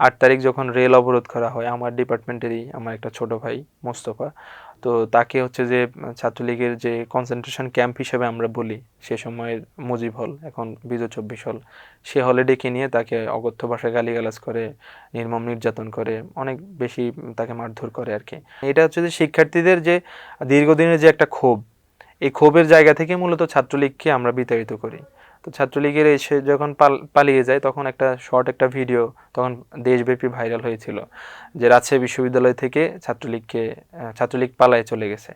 8 তারিখ যখন রেল অবরোধ করা হয়, আমার ডিপার্টমেন্টেরই আমার একটা ছোট ভাই মোস্তফা, তো তাকে হচ্ছে যে ছাত্রলীগের যে কনসেন্ট্রেশন ক্যাম্প হিসেবে আমরা বলি সে সময়ের মুজিব হল, এখন বিজয় 24 হল, সে হলে ডেকে নিয়ে তাকে অকথ্য ভাষায় গালিগালাজ করে, নির্মম নির্যাতন করে, অনেক বেশি তাকে মারধর করে আর কি। এটা হচ্ছে যে শিক্ষার্থীদের যে দীর্ঘদিনের যে একটা ক্ষোভ, এই ক্ষোভের জায়গা থেকে মূলত ছাত্রলীগকে আমরা বিতাড়িত করি। তো ছাত্রলীগের এসে যখন পালিয়ে যায়, তখন একটা শর্ট একটা ভিডিও তখন দেশব্যাপী ভাইরাল হয়েছিল যে রাজশাহী বিশ্ববিদ্যালয় থেকে ছাত্রলীগ পালায়ে চলে গেছে।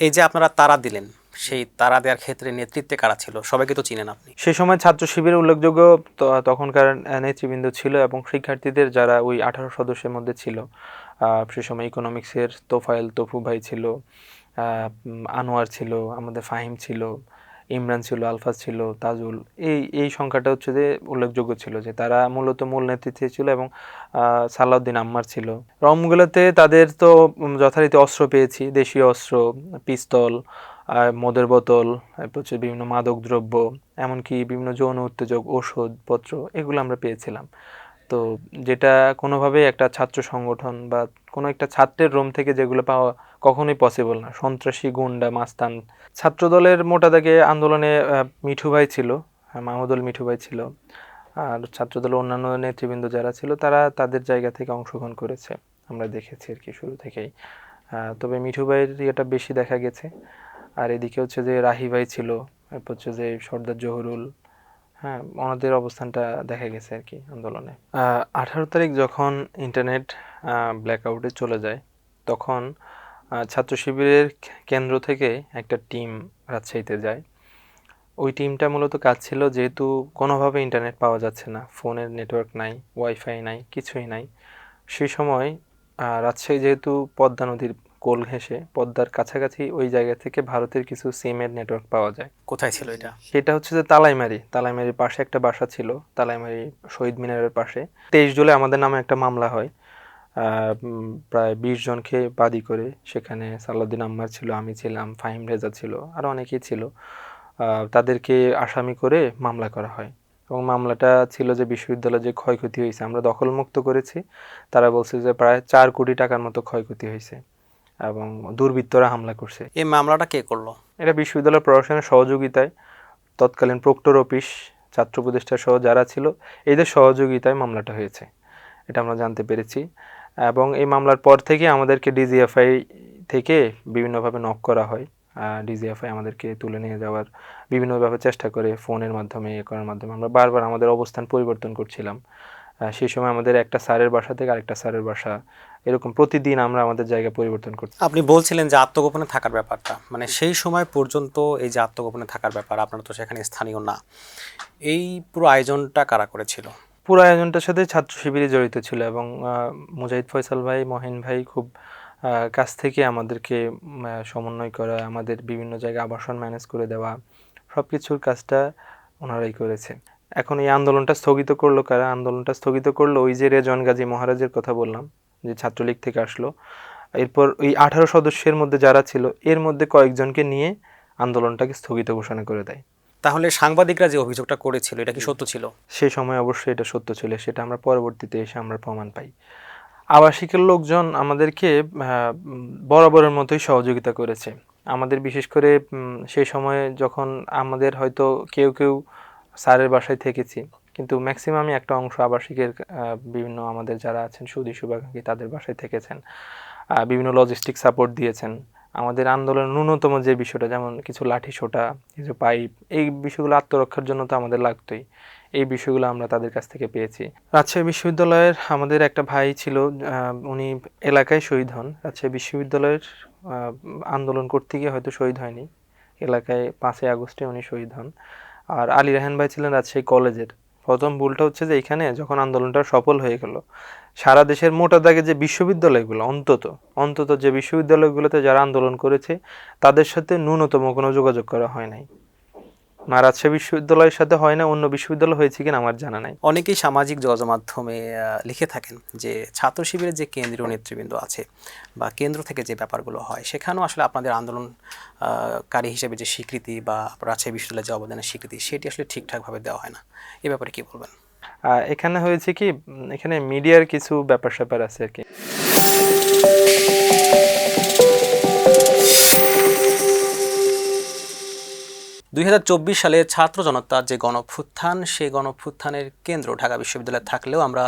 এই যে আপনারা তাড়া দিলেন, সেই তাড়া দেওয়ার ক্ষেত্রে নেতৃত্বে কারা ছিল? সবাইকে তো চিনেন আপনি। সে সময় ছাত্র শিবিরের উল্লেখযোগ্য তখনকার নেতৃবৃন্দ ছিল, এবং শিক্ষার্থীদের যারা ওই 18 সদস্যের মধ্যে ছিল, সে সময় ইকোনমিক্সের তোফায়েল তফু ভাই ছিল, আনোয়ার ছিল, আমাদের ফাহিম ছিল, ইমরান ছিল, আলফাজ ছিল, তাজুল, এই সংখ্যাটা হচ্ছে যে উল্লেখযোগ্য ছিল যে তারা মূলত মূল নেতৃত্বে ছিল, এবং সালাউদ্দিন আম্মার ছিল। রমগুলোতে তাদের তো যথারীতি অস্ত্র পেয়েছি, দেশীয় অস্ত্র, পিস্তল, মদের বোতল, এরপর হচ্ছে বিভিন্ন মাদক দ্রব্য, এমনকি বিভিন্ন যৌন উত্তেজক ওষুধপত্র, এগুলো আমরা পেয়েছিলাম। তো যেটা কোনোভাবেই একটা ছাত্র সংগঠন বা কোনো একটা ছাত্রের রুম থেকে যেগুলো পাওয়া কখনোই পসিবল না। সন্ত্রাসী, গুন্ডা, মাস্তান। ছাত্রদলের মোটা দাগে আন্দোলনে মিঠু ভাই ছিল, মাহমুদুল মিঠু ভাই ছিল, আর ছাত্রদলের অন্যান্য নেতৃবৃন্দ যারা ছিল তারা তাদের জায়গা থেকে অংশগ্রহণ করেছে, আমরা দেখেছি আর কি শুরু থেকেই। তবে মিঠু ভাইয়ের ইয়েটা বেশি দেখা গেছে। আর এদিকে হচ্ছে যে রাহি ভাই ছিল, এরপর হচ্ছে যে সর্দার জহুরুল, হ্যাঁ, ওনাদের অবস্থানটা দেখা গেছে আর কি আন্দোলনে। 18 তারিখ যখন ইন্টারনেট ব্ল্যাকআউটে চলে যায়, তখন ছাত্র শিবিরের কেন্দ্র থেকে একটা টিম রাজশাহীতে যায়। ওই টিমটা মূলত কাজ ছিল, যেহেতু কোনোভাবে ইন্টারনেট পাওয়া যাচ্ছে না, ফোনের নেটওয়ার্ক নাই, ওয়াইফাই নাই, কিছুই নাই। সেই সময় রাজশাহী যেহেতু পদ্মা নদীর কোল ঘেঁষে, পদ্মার কাছাকাছি ওই জায়গা থেকে ভারতের কিছু সিমের নেটওয়ার্ক পাওয়া যায়। কোথায় ছিল এটা? সেটা হচ্ছে যে তালাইমারির পাশে একটা বাসা ছিল, তালাইমারি শহীদ মিনারের পাশে। 23 জুলাই আমাদের নামে একটা মামলা হয়, প্রায় 20 জনকে বাদী করে। সেখানে সালাউদ্দিন আম্মার ছিল, আমি ছিলাম, ফাহিম রেজা ছিল, আরও অনেকেই ছিল। তাদেরকে আসামি করে মামলা করা হয়, এবং মামলাটা ছিল যে বিশ্ববিদ্যালয়ে যে ক্ষয়ক্ষতি হয়েছে আমরা দখলমুক্ত করেছি। তারা বলছে যে প্রায় 4 কোটি টাকার মতো ক্ষয়ক্ষতি হয়েছে, এবং দুর্বৃত্তরা হামলা করছে। এই মামলাটা কে করলো? এটা বিশ্ববিদ্যালয় প্রশাসনের সহযোগিতায়, তৎকালীন প্রক্টর অফিস, ছাত্র উপদেষ্টা সহ যারা ছিল, এদের সহযোগিতায় মামলাটা হয়েছে, এটা আমরা জানতে পেরেছি। এবং এই মামলার পর থেকে আমাদেরকে ডিজিএফআই থেকে বিভিন্নভাবে নক করা হয়। ডিজিএফআই আমাদেরকে তুলে নিয়ে যাওয়ার বিভিন্নভাবে চেষ্টা করে, ফোনের মাধ্যমে, করার মাধ্যমে। আমরা বারবার আমাদের অবস্থান পরিবর্তন করছিলাম। সেই সময় আমাদের একটা স্যারের বাসা থেকে আরেকটা স্যারের বাসা, এরকম প্রতিদিন আমরা আমাদের জায়গা পরিবর্তন করছি। আপনি বলছিলেন যে আত্মগোপনে থাকার ব্যাপারটা, মানে সেই সময় পর্যন্ত এই যে আত্মগোপনে থাকার ব্যাপার, আপনারা তো সেখানে স্থানীয় না, এই পুরো আয়োজনটা কারা করেছিল? পুরো আয়োজনটার সাথে ছাত্র শিবিরই জড়িত ছিল, এবং মুজাহিদ ফয়সাল ভাই, মহিন ভাই খুব কাছ থেকে আমাদেরকে সমন্বয় করা, আমাদের বিভিন্ন জায়গায় আবাসন ম্যানেজ করে দেওয়া, সব কিছুর কাজটা ওনারাই করেছে। এখন এই আন্দোলনটা স্থগিত করলো কারা? আন্দোলনটা স্থগিত করলো ওই যে রেজন গাজী মহারাজের কথা বললাম, যে ছাত্রলীগ থেকে আসলো। এরপর ওই 18 সদস্যের মধ্যে যারা ছিল, এর মধ্যে কয়েকজনকে নিয়ে আন্দোলনটাকে স্থগিত ঘোষণা করে দেয়। তাহলে সাংবাদিকরা যে অভিযোগটা করেছিল এটা কি সত্য ছিল? সেই সময় অবশ্যই এটা সত্য ছিল, সেটা আমরা পরবর্তীতে এসে আমরা প্রমাণ পাই। আবাসিকের লোকজন আমাদেরকে বরাবরের মতোই সহযোগিতা করেছে। আমাদের বিশেষ করে সেই সময়ে যখন আমাদের হয়তো কেউ কেউ স্যারের বাসায় থেকেছি, কিন্তু ম্যাক্সিমামই একটা অংশ আবাসিকের বিভিন্ন আমাদের যারা আছেন সুদী শুভাকাঙ্ক্ষী তাদের বাসায় থেকেছেন, বিভিন্ন লজিস্টিক সাপোর্ট দিয়েছেন। আমাদের আন্দোলনের ন্যূনতম যে বিষয়টা, যেমন কিছু লাঠি সোটা, কিছু পাইপ, এই বিষয়গুলো আত্মরক্ষার জন্য তো আমাদের লাগতোই, এই বিষয়গুলো আমরা তাদের কাছ থেকে পেয়েছি। রাজশাহী বিশ্ববিদ্যালয়ের আমাদের একটা ভাই ছিল, উনি এলাকায় শহীদ হন। রাজশাহী বিশ্ববিদ্যালয়ের আন্দোলন করতে গিয়ে হয়তো শহীদ হয়নি, এলাকায় 5ই আগস্টে উনি শহীদ হন। আর আলী রায়হান ভাই ছিলেন রাজশাহী কলেজের। প্রথম ভুলটা হচ্ছে যে এখানে যখন আন্দোলনটা সফল হয়ে গেল, সারা দেশের মোটা দাগে যে বিশ্ববিদ্যালয়গুলো, অন্তত যে বিশ্ববিদ্যালয়গুলোতে যারা আন্দোলন করেছে তাদের সাথে ন্যূনতম কোনো যোগাযোগ করা হয় নাই। না রাজশাহী বিশ্ববিদ্যালয়ের সাথে হয় না, অন্য বিশ্ববিদ্যালয় হয়েছে কিনা আমার জানা নাই। অনেকেই সামাজিক যোগাযোগ মাধ্যমে লিখে থাকেন যে ছাত্র শিবিরের যে কেন্দ্রীয় নেতৃবৃন্দ আছে বা কেন্দ্র থেকে যে ব্যাপারগুলো হয়, সেখানেও আসলে আপনাদের আন্দোলনকারী হিসেবে যে স্বীকৃতি বা রাজশাহী বিশ্ববিদ্যালয়ের যে অবদানের স্বীকৃতি, সেটি আসলে ঠিকঠাকভাবে দেওয়া হয় না। এ ব্যাপারে কী বলবেন? এখানে হয়েছে কি, এখানে মিডিয়ার কিছু ব্যাপার স্যাপার আছে আর কি। 2024 সালে ছাত্র জনতার যে গণঅভ্যুত্থান, সেই গণঅভ্যুত্থানের কেন্দ্র ঢাকা বিশ্ববিদ্যালয় থাকলেও আমরা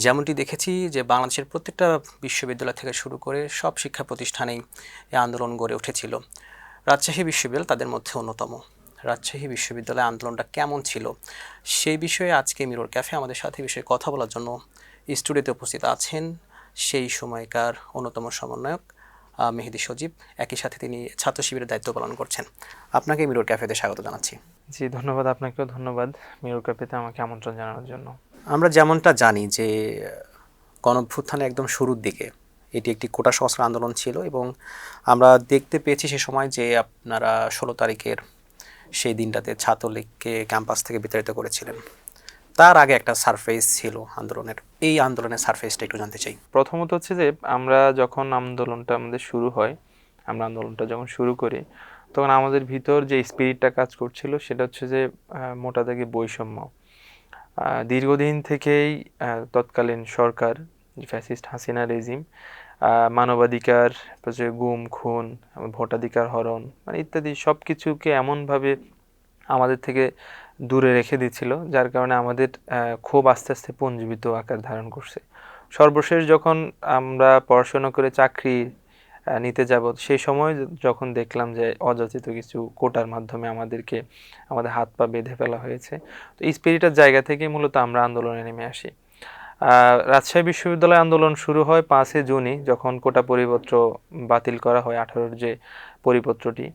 যেমনটি দেখেছি যে বাংলাদেশের প্রত্যেকটা বিশ্ববিদ্যালয় থেকে শুরু করে সব শিক্ষা প্রতিষ্ঠানেই এই আন্দোলন গড়ে উঠেছিল। রাজশাহী বিশ্ববিদ্যালয় তাদের মধ্যে অন্যতম। রাজশাহী বিশ্ববিদ্যালয় আন্দোলনটা কেমন ছিল সেই বিষয়ে আজকে মিরর ক্যাফে আমাদের সাথে বিষয়ে কথা বলার জন্য স্টুডিওতে উপস্থিত আছেন সেই সময়কার অন্যতম সমন্বয়ক মেহেদী সজীব, একই সাথে তিনি ছাত্র শিবিরের দায়িত্ব পালন করছেন। আপনাকে মিরর ক্যাফেতে স্বাগত জানাচ্ছি। জি ধন্যবাদ, আপনাকেও ধন্যবাদ মিরর ক্যাফেতে আমাকে আমন্ত্রণ জানানোর জন্য। আমরা যেমনটা জানি যে গণঅভ্যুত্থানের একদম শুরুর দিকে এটি একটি কোটা সংস্কার আন্দোলন ছিল এবং আমরা দেখতে পেয়েছি সে সময় যে আপনারা 16 তারিখের সেই দিনটাতে ছাত্রলীগকে ক্যাম্পাস থেকে বিতাড়িত করেছিলেন। তার আগে একটা সারফেস ছিল আন্দোলনের, এই আন্দোলনের সারফেসটা একটু জানতে চাই। প্রথমত হচ্ছে যে আমরা যখন আন্দোলনটা আমাদের শুরু হয়, আমরা আন্দোলনটা যখন শুরু করি তখন আমাদের ভিতর যে স্পিরিটটা কাজ করছিল সেটা হচ্ছে যে মোটা দাগে বৈষম্য। দীর্ঘদিন থেকেই তৎকালীন সরকার, ফ্যাসিস্ট হাসিনা রেজিম মানবাধিকার, গুম খুন, ভোটাধিকার হরণ মানে ইত্যাদি সব কিছুকে এমনভাবে আমাদের থেকে দূরে রেখে দিচ্ছিল, যার কারণে আমাদের ক্ষোভ আস্তে আস্তে পুঞ্জীবিত আকার ধারণ করছে। সর্বশেষ যখন আমরা পড়াশোনা করে চাকরি নিতে যাব, সেই সময় যখন দেখলাম যে অযাচিত কিছু কোটার মাধ্যমে আমাদেরকে আমাদের হাত পা বেঁধে ফেলা হয়েছে, তো এই স্পিরিটের জায়গা থেকে মূলত আমরা আন্দোলনে নেমে আসি। রাজশাহী বিশ্ববিদ্যালয় আন্দোলন শুরু হয় 5 জুনই, যখন কোটা পরিপত্র বাতিল করা হয়। 18-র যে পরিপত্রটি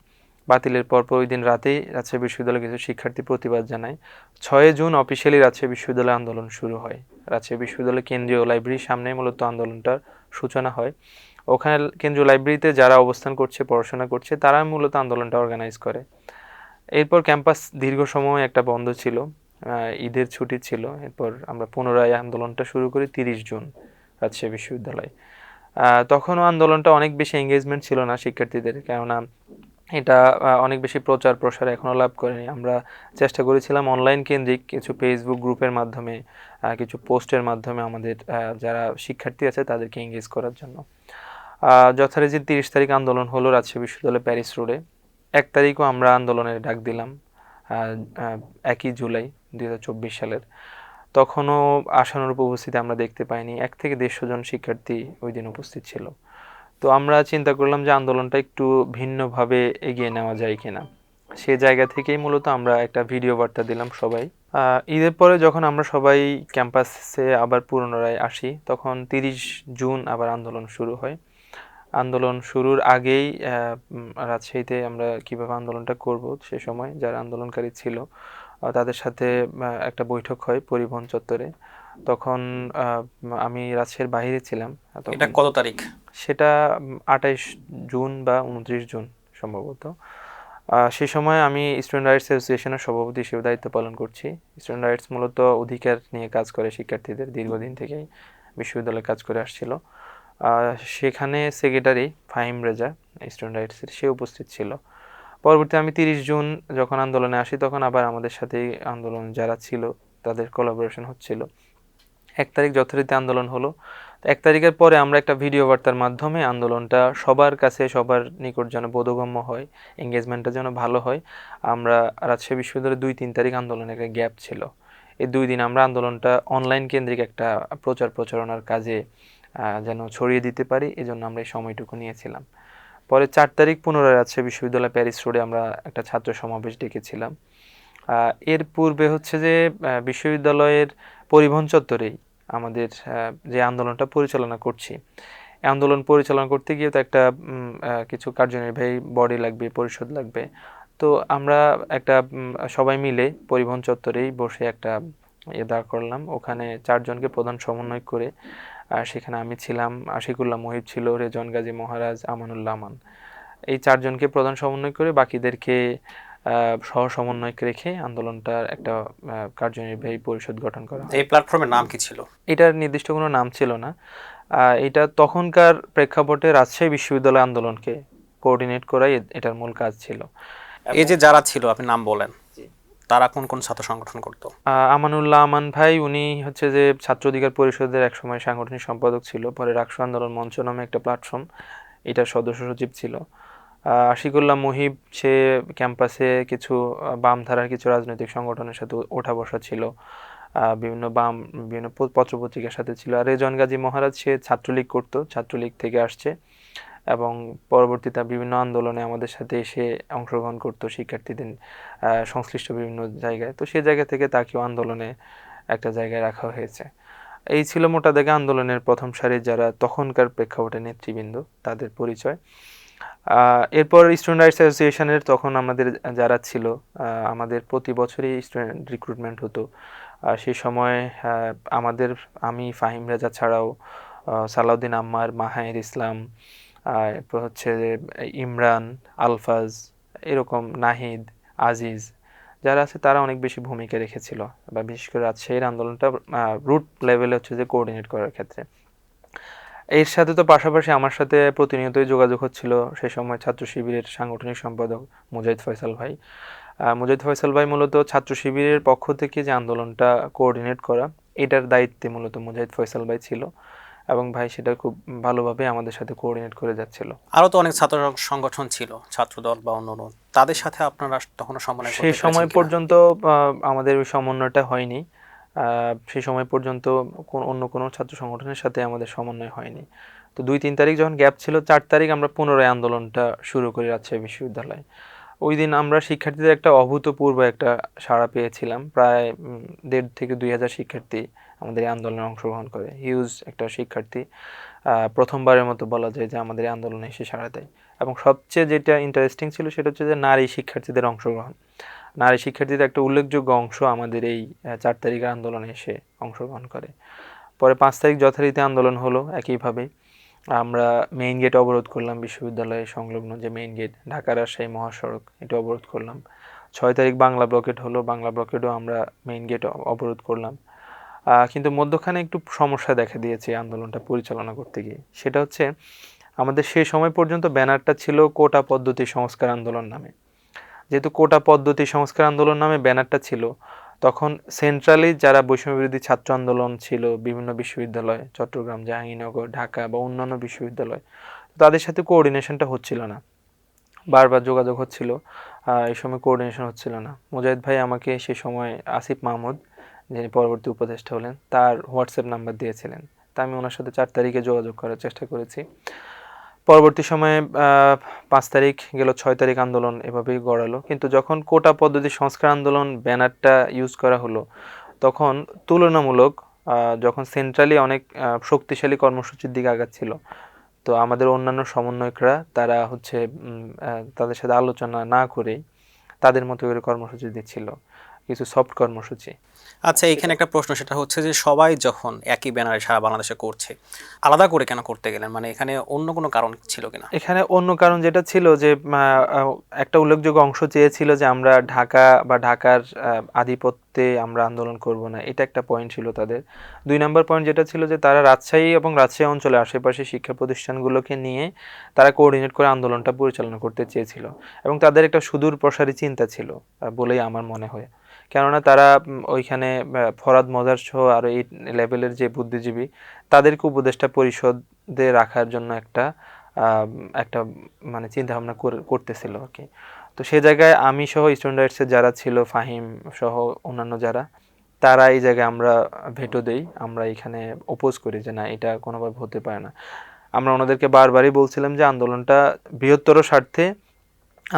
বাতিলের পরপর ওই দিন রাতেই রাজশাহী বিশ্ববিদ্যালয়ের কিছু শিক্ষার্থী প্রতিবাদ জানায়। 6 জুন অফিসিয়ালি রাজশাহী বিশ্ববিদ্যালয় আন্দোলন শুরু হয়। রাজশাহী বিশ্ববিদ্যালয় কেন্দ্রীয় লাইব্রেরির সামনে মূলত আন্দোলনটার সূচনা হয়। ওখানে কেন্দ্রীয় লাইব্রেরিতে যারা অবস্থান করছে, পড়াশোনা করছে, তারা মূলত আন্দোলনটা অর্গানাইজ করে। এরপর ক্যাম্পাস দীর্ঘ সময় একটা বন্ধ ছিল, ঈদের ছুটি ছিল। এরপর আমরা পুনরায় আন্দোলনটা শুরু করি 30 জুন রাজশাহী বিশ্ববিদ্যালয়। তখনও আন্দোলনটা অনেক বেশি এঙ্গেজমেন্ট ছিল না শিক্ষার্থীদের, কেননা এটা অনেক বেশি প্রচার প্রসার এখনও লাভ করেনি। আমরা চেষ্টা করেছিলাম অনলাইন কেন্দ্রিক কিছু ফেসবুক গ্রুপের মাধ্যমে, কিছু পোস্টের মাধ্যমে আমাদের যারা শিক্ষার্থী আছে তাদেরকে এঙ্গেজ করার জন্য। যথারীতি 30 তারিখ আন্দোলন হলো রাজশাহী বিশ্ববিদ্যালয় প্যারিস রোডে। 1 তারিখও আমরা আন্দোলনের ডাক দিলাম, 1 জুলাই 2024 সালের। তখনও আশানুরূপ উপস্থিতি আমরা দেখতে পাইনি। 1 থেকে 150 জন শিক্ষার্থী ওই দিন উপস্থিত ছিল। তো আমরা চিন্তা করলাম যে আন্দোলনটা একটু ভিন্নভাবে এগিয়ে নেওয়া যায় কিনা। সে জায়গা থেকেই মূলত আমরা একটা ভিডিও বার্তা দিলাম সবাই। ঈদের পরে যখন আমরা সবাই ক্যাম্পাসে আবার পুনরায় আসি, তখন 30 জুন আবার আন্দোলন শুরু হয়। আন্দোলন শুরুর আগেই রাজশাহীতে আমরা কিভাবে আন্দোলনটা করব, সে সময় যারা আন্দোলনকারী ছিল তাদের সাথে একটা বৈঠক হয় পরিবহন চত্বরে। তখন আমি রাজশাহীর বাইরে ছিলাম। এটা কত তারিখ? সেটা 28 জুন বা 29 জুন সম্ভবত। সেই সময় আমি স্টুডেন্ট রাইটস অ্যাসোসিয়েশনের সভাপতি হিসেবে দায়িত্ব পালন করছি। স্টুডেন্ট রাইটস মূলত অধিকার নিয়ে কাজ করে শিক্ষার্থীদের, দীর্ঘদিন থেকেই বিশ্ববিদ্যালয়ে কাজ করে আসছিল। সেখানে সেক্রেটারি ফাহিম রেজা স্টুডেন্ট রাইটসের, সে উপস্থিত ছিল। পরবর্তী আমি 30 জুন যখন আন্দোলনে আসি, তখন আবার আমাদের সাথে আন্দোলন যারা ছিল তাদের কোলাবোরেশন হচ্ছিল। 1 তারিখ যথারীতি আন্দোলন হলো। 1 তারিখের পরে আমরা একটা ভিডিও বার্তার মাধ্যমে আন্দোলনটা সবার কাছে, সবার নিকট যেন বোধগম্য হয়, এঙ্গেজমেন্টটা যেন ভালো হয়। আমরা রাজশাহী বিশ্ববিদ্যালয়ের 2-3 তারিখ আন্দোলনের একটা গ্যাপ ছিল। এই 2 দিন আমরা আন্দোলনটা অনলাইন কেন্দ্রিক একটা প্রচার প্রচারণার কাজে যেন ছড়িয়ে দিতে পারি, এজন্য আমরা এই সময়টুকু নিয়েছিলাম। পরে 4 তারিখ পুনরায় রাজশাহী বিশ্ববিদ্যালয় প্যারিস রোডে আমরা একটা ছাত্র সমাবেশ ডেকেছিলাম। এর পূর্বে হচ্ছে যে বিশ্ববিদ্যালয়ের পরিবহন চত্বরেই আমাদের যে আন্দোলনটা পরিচালনা করছি, আন্দোলন পরিচালনা করতে গিয়ে তো একটা কিছু কার্যনির্বাহী বডি লাগবে, পরিষদ লাগবে। তো আমরা একটা সবাই মিলে পরিবহন চত্বরেই বসে একটা দাঁড় করলাম। ওখানে 4 জনকে প্রধান সমন্বয় করে, সেখানে আমি ছিলাম, আশিকুল্লাহ মুহিব ছিল, রেজন গাজী মহারাজ, আমানুল্লাহ আমান। এই 4 জনকে প্রধান সমন্বয় করে বাকিদেরকে সহ সমন্বয়ক রেখে আন্দোলনটার একটা কার্যনির্বাহী পরিষদ গঠন করা হয়। এই প্ল্যাটফর্মের নাম কি ছিল? এটার নির্দিষ্ট কোনো নাম ছিল না। এটা তখনকার প্রেক্ষাপটে রাজশাহী বিশ্ববিদ্যালয় আন্দোলনকে কোঅর্ডিনেট করাই এটার মূল কাজ ছিল। এই যে যারা ছিল, আপনি নাম বলেন, তারা কোন কোন ছাত্র সংগঠন করতো? আমানুল্লাহ আমান ভাই, উনি হচ্ছে যে ছাত্র অধিকার পরিষদের একসময় সাংগঠনিক সম্পাদক ছিল, পরে রাকসু আন্দোলন মঞ্চ নামে একটা প্ল্যাটফর্ম, এটার সদস্য সচিব ছিল। আশিকুল্লাহ মুহিব, সে ক্যাম্পাসে কিছু বামধারার কিছু রাজনৈতিক সংগঠনের সাথে ওঠা বসা ছিল, বিভিন্ন পত্রপত্রিকার সাথে ছিল। আর রেজন গাজী মহারাজ, সে ছাত্রলীগ করতো, ছাত্রলীগ থেকে আসছে এবং পরবর্তীতে বিভিন্ন আন্দোলনে আমাদের সাথে এসে অংশগ্রহণ করতো, শিক্ষার্থীদের সংশ্লিষ্ট বিভিন্ন জায়গায়। তো সেই জায়গা থেকে তাকেও আন্দোলনে একটা জায়গায় রাখা হয়েছে। এই ছিল মোটা দাগে আন্দোলনের প্রথম সারির যারা তখনকার প্রেক্ষাপটে নেতৃবৃন্দ, তাদের পরিচয়। এরপর স্টুডেন্ট রাইটস অ্যাসোসিয়েশনের তখন আমাদের যারা ছিল, আমাদের প্রতি বছরই স্টুডেন্ট রিক্রুটমেন্ট হতো। সেই সময় আমাদের, আমি, ফাহিম রেজা ছাড়াও সালাউদ্দিন আম্মার, মাহায়ের ইসলাম, এরপর হচ্ছে ইমরান, আলফাজ, এরকম নাহিদ, আজিজ, যারা আছে তারা অনেক বেশি ভূমিকা রেখেছিল, বা বিশেষ করে রাজশাহীর আন্দোলনটা রুট লেভেলে হচ্ছে যে কোঅর্ডিনেট করার ক্ষেত্রে। এর সাথে তো পাশাপাশি আমার সাথে প্রতিনিয়তই যোগাযোগ হচ্ছিল সেই সময় ছাত্র শিবিরের সাংগঠনিক সম্পাদক মুজাহিদ ফয়সাল ভাই। মুজাহিদ ফয়সাল ভাই মূলত ছাত্র শিবিরের পক্ষ থেকে যে আন্দোলনটা কোঅর্ডিনেট করা, এটার দায়িত্বে মূলত মুজাহিদ ফয়সাল ভাই ছিল, এবং ভাই সেটা খুব ভালোভাবে আমাদের সাথে কোঅর্ডিনেট করে যাচ্ছিল। আরও তো অনেক ছাত্র সংগঠন ছিল, ছাত্রদল বা অন্য তাদের সাথে আপনারা তখনও সমন্বয় সেই করতে সময় পেরেছেন কিনা? পর্যন্ত আমাদের ওই সমন্বয়টা হয়নি। সেই সময় পর্যন্ত অন্য কোনো ছাত্র সংগঠনের সাথে আমাদের সমন্বয় হয়নি। তো 2-3 তারিখ যখন গ্যাপ ছিল, 4 তারিখ আমরা পুনরায় আন্দোলনটা শুরু করি রাজশাহী বিশ্ববিদ্যালয়ে। ওই দিন আমরা শিক্ষার্থীদের একটা অভূতপূর্ব একটা সাড়া পেয়েছিলাম। প্রায় 1,500 থেকে 2,000 শিক্ষার্থী আমাদের এই আন্দোলনে অংশগ্রহণ করে। হিউজ একটা শিক্ষার্থী, প্রথমবারের মতো বলা যায় যে আমাদের এই আন্দোলনে এসে সাড়া দেয়। এবং সবচেয়ে যেটা ইন্টারেস্টিং ছিল সেটা হচ্ছে যে নারী শিক্ষার্থীদের অংশগ্রহণ। নারী শিক্ষার্থীদের একটা উল্লেখযোগ্য অংশ আমাদের এই 4 তারিখের আন্দোলনে এসে অংশগ্রহণ করে। পরে 5 তারিখ যথারীতি আন্দোলন হলো একইভাবে। আমরা মেইন গেট অবরোধ করলাম, বিশ্ববিদ্যালয়ের সংলগ্ন যে মেইন গেট, ঢাকা রাজশাহী মহাসড়ক, এটা অবরোধ করলাম। 6 তারিখ বাংলা ব্লকেট হলো, বাংলা ব্লকেটও আমরা মেইন গেট অবরোধ করলাম। কিন্তু মধ্যখানে একটু সমস্যা দেখা দিয়েছে আন্দোলনটা পরিচালনা করতে গিয়ে। সেটা হচ্ছে, আমাদের সেই সময় পর্যন্ত ব্যানারটা ছিল কোটা পদ্ধতি সংস্কার আন্দোলন নামে। যেহেতু কোটা পদ্ধতি সংস্কার আন্দোলন নামে ব্যানারটা ছিল, তখন সেন্ট্রালি যারা বৈষম্যবিরোধী ছাত্র আন্দোলন ছিল বিভিন্ন বিশ্ববিদ্যালয়, চট্টগ্রাম, জাহাঙ্গীরনগর, ঢাকা বা অন্যান্য বিশ্ববিদ্যালয়, তাদের সাথে কোঅর্ডিনেশনটা হচ্ছিল না। বারবার যোগাযোগ হচ্ছিল, এই সময় কোঅর্ডিনেশন হচ্ছিল না। মুজাহিদ ভাই আমাকে সে সময় আসিফ মাহমুদ, যিনি পরবর্তী উপদেষ্টা হলেন, তার হোয়াটসঅ্যাপ নাম্বার দিয়েছিলেন। তা আমি ওনার সাথে 4 তারিখে যোগাযোগ করার চেষ্টা করেছি। পরবর্তী সময়ে 5 তারিখ গেল, 6 তারিখ আন্দোলন এভাবেই গড়ালো। কিন্তু যখন কোটা পদ্ধতি সংস্কার আন্দোলন ব্যানারটা ইউজ করা হলো, তখন তুলনামূলক যখন সেন্ট্রালি অনেক শক্তিশালী কর্মসূচির দিকে আগাচ্ছিল, তো আমাদের অন্যান্য সমন্বয়করা তারা হচ্ছে তাদের সাথে আলোচনা না করেই তাদের মতো করে কর্মসূচি দিচ্ছিল, কিছু সফট কর্মসূচি। আচ্ছা, এখানে একটা প্রশ্ন, সেটা হচ্ছে যে সবাই যখন একই ব্যানারে সারা বাংলাদেশে করছে, আলাদা করে কেন করতে গেলেন? মানে এখানে অন্য কোনো কারণ ছিল কিনা? এখানে অন্য কারণ যেটা ছিল যে একটা উল্লেখযোগ্য অংশ চেয়েছিল যে আমরা ঢাকা বা ঢাকার আধিপত্যে আমরা আন্দোলন করব না, এটা একটা পয়েন্ট ছিল তাদের। 2 নম্বর পয়েন্ট যেটা ছিল যে তারা রাজশাহী এবং রাজশাহী অঞ্চলের আশেপাশে শিক্ষা প্রতিষ্ঠানগুলোকে নিয়ে তারা কোঅর্ডিনেট করে আন্দোলনটা পরিচালনা করতে চেয়েছিল, এবং তাদের একটা সুদূর প্রসারী চিন্তা ছিল বলেই আমার মনে হয়। কেননা তারা ওইখানে ফরাদ মজার সহ আরও এই লেভেলের যে বুদ্ধিজীবী, তাদেরকে উপদেষ্টা পরিষদে রাখার জন্য একটা একটা মানে চিন্তাভাবনা করতেছিল আর কি। তো সে জায়গায় আমি সহ স্টুডেন্ট রাইটসের যারা ছিল, ফাহিম সহ অন্যান্য যারা, তারা এই জায়গায় আমরা ভেটো দেই, আমরা এখানে ওপোজ করি যে না, এটা কোনোভাবে হতে পারে না। আমরা ওনাদেরকে বারবারই বলছিলাম যে আন্দোলনটা বৃহত্তর স্বার্থে,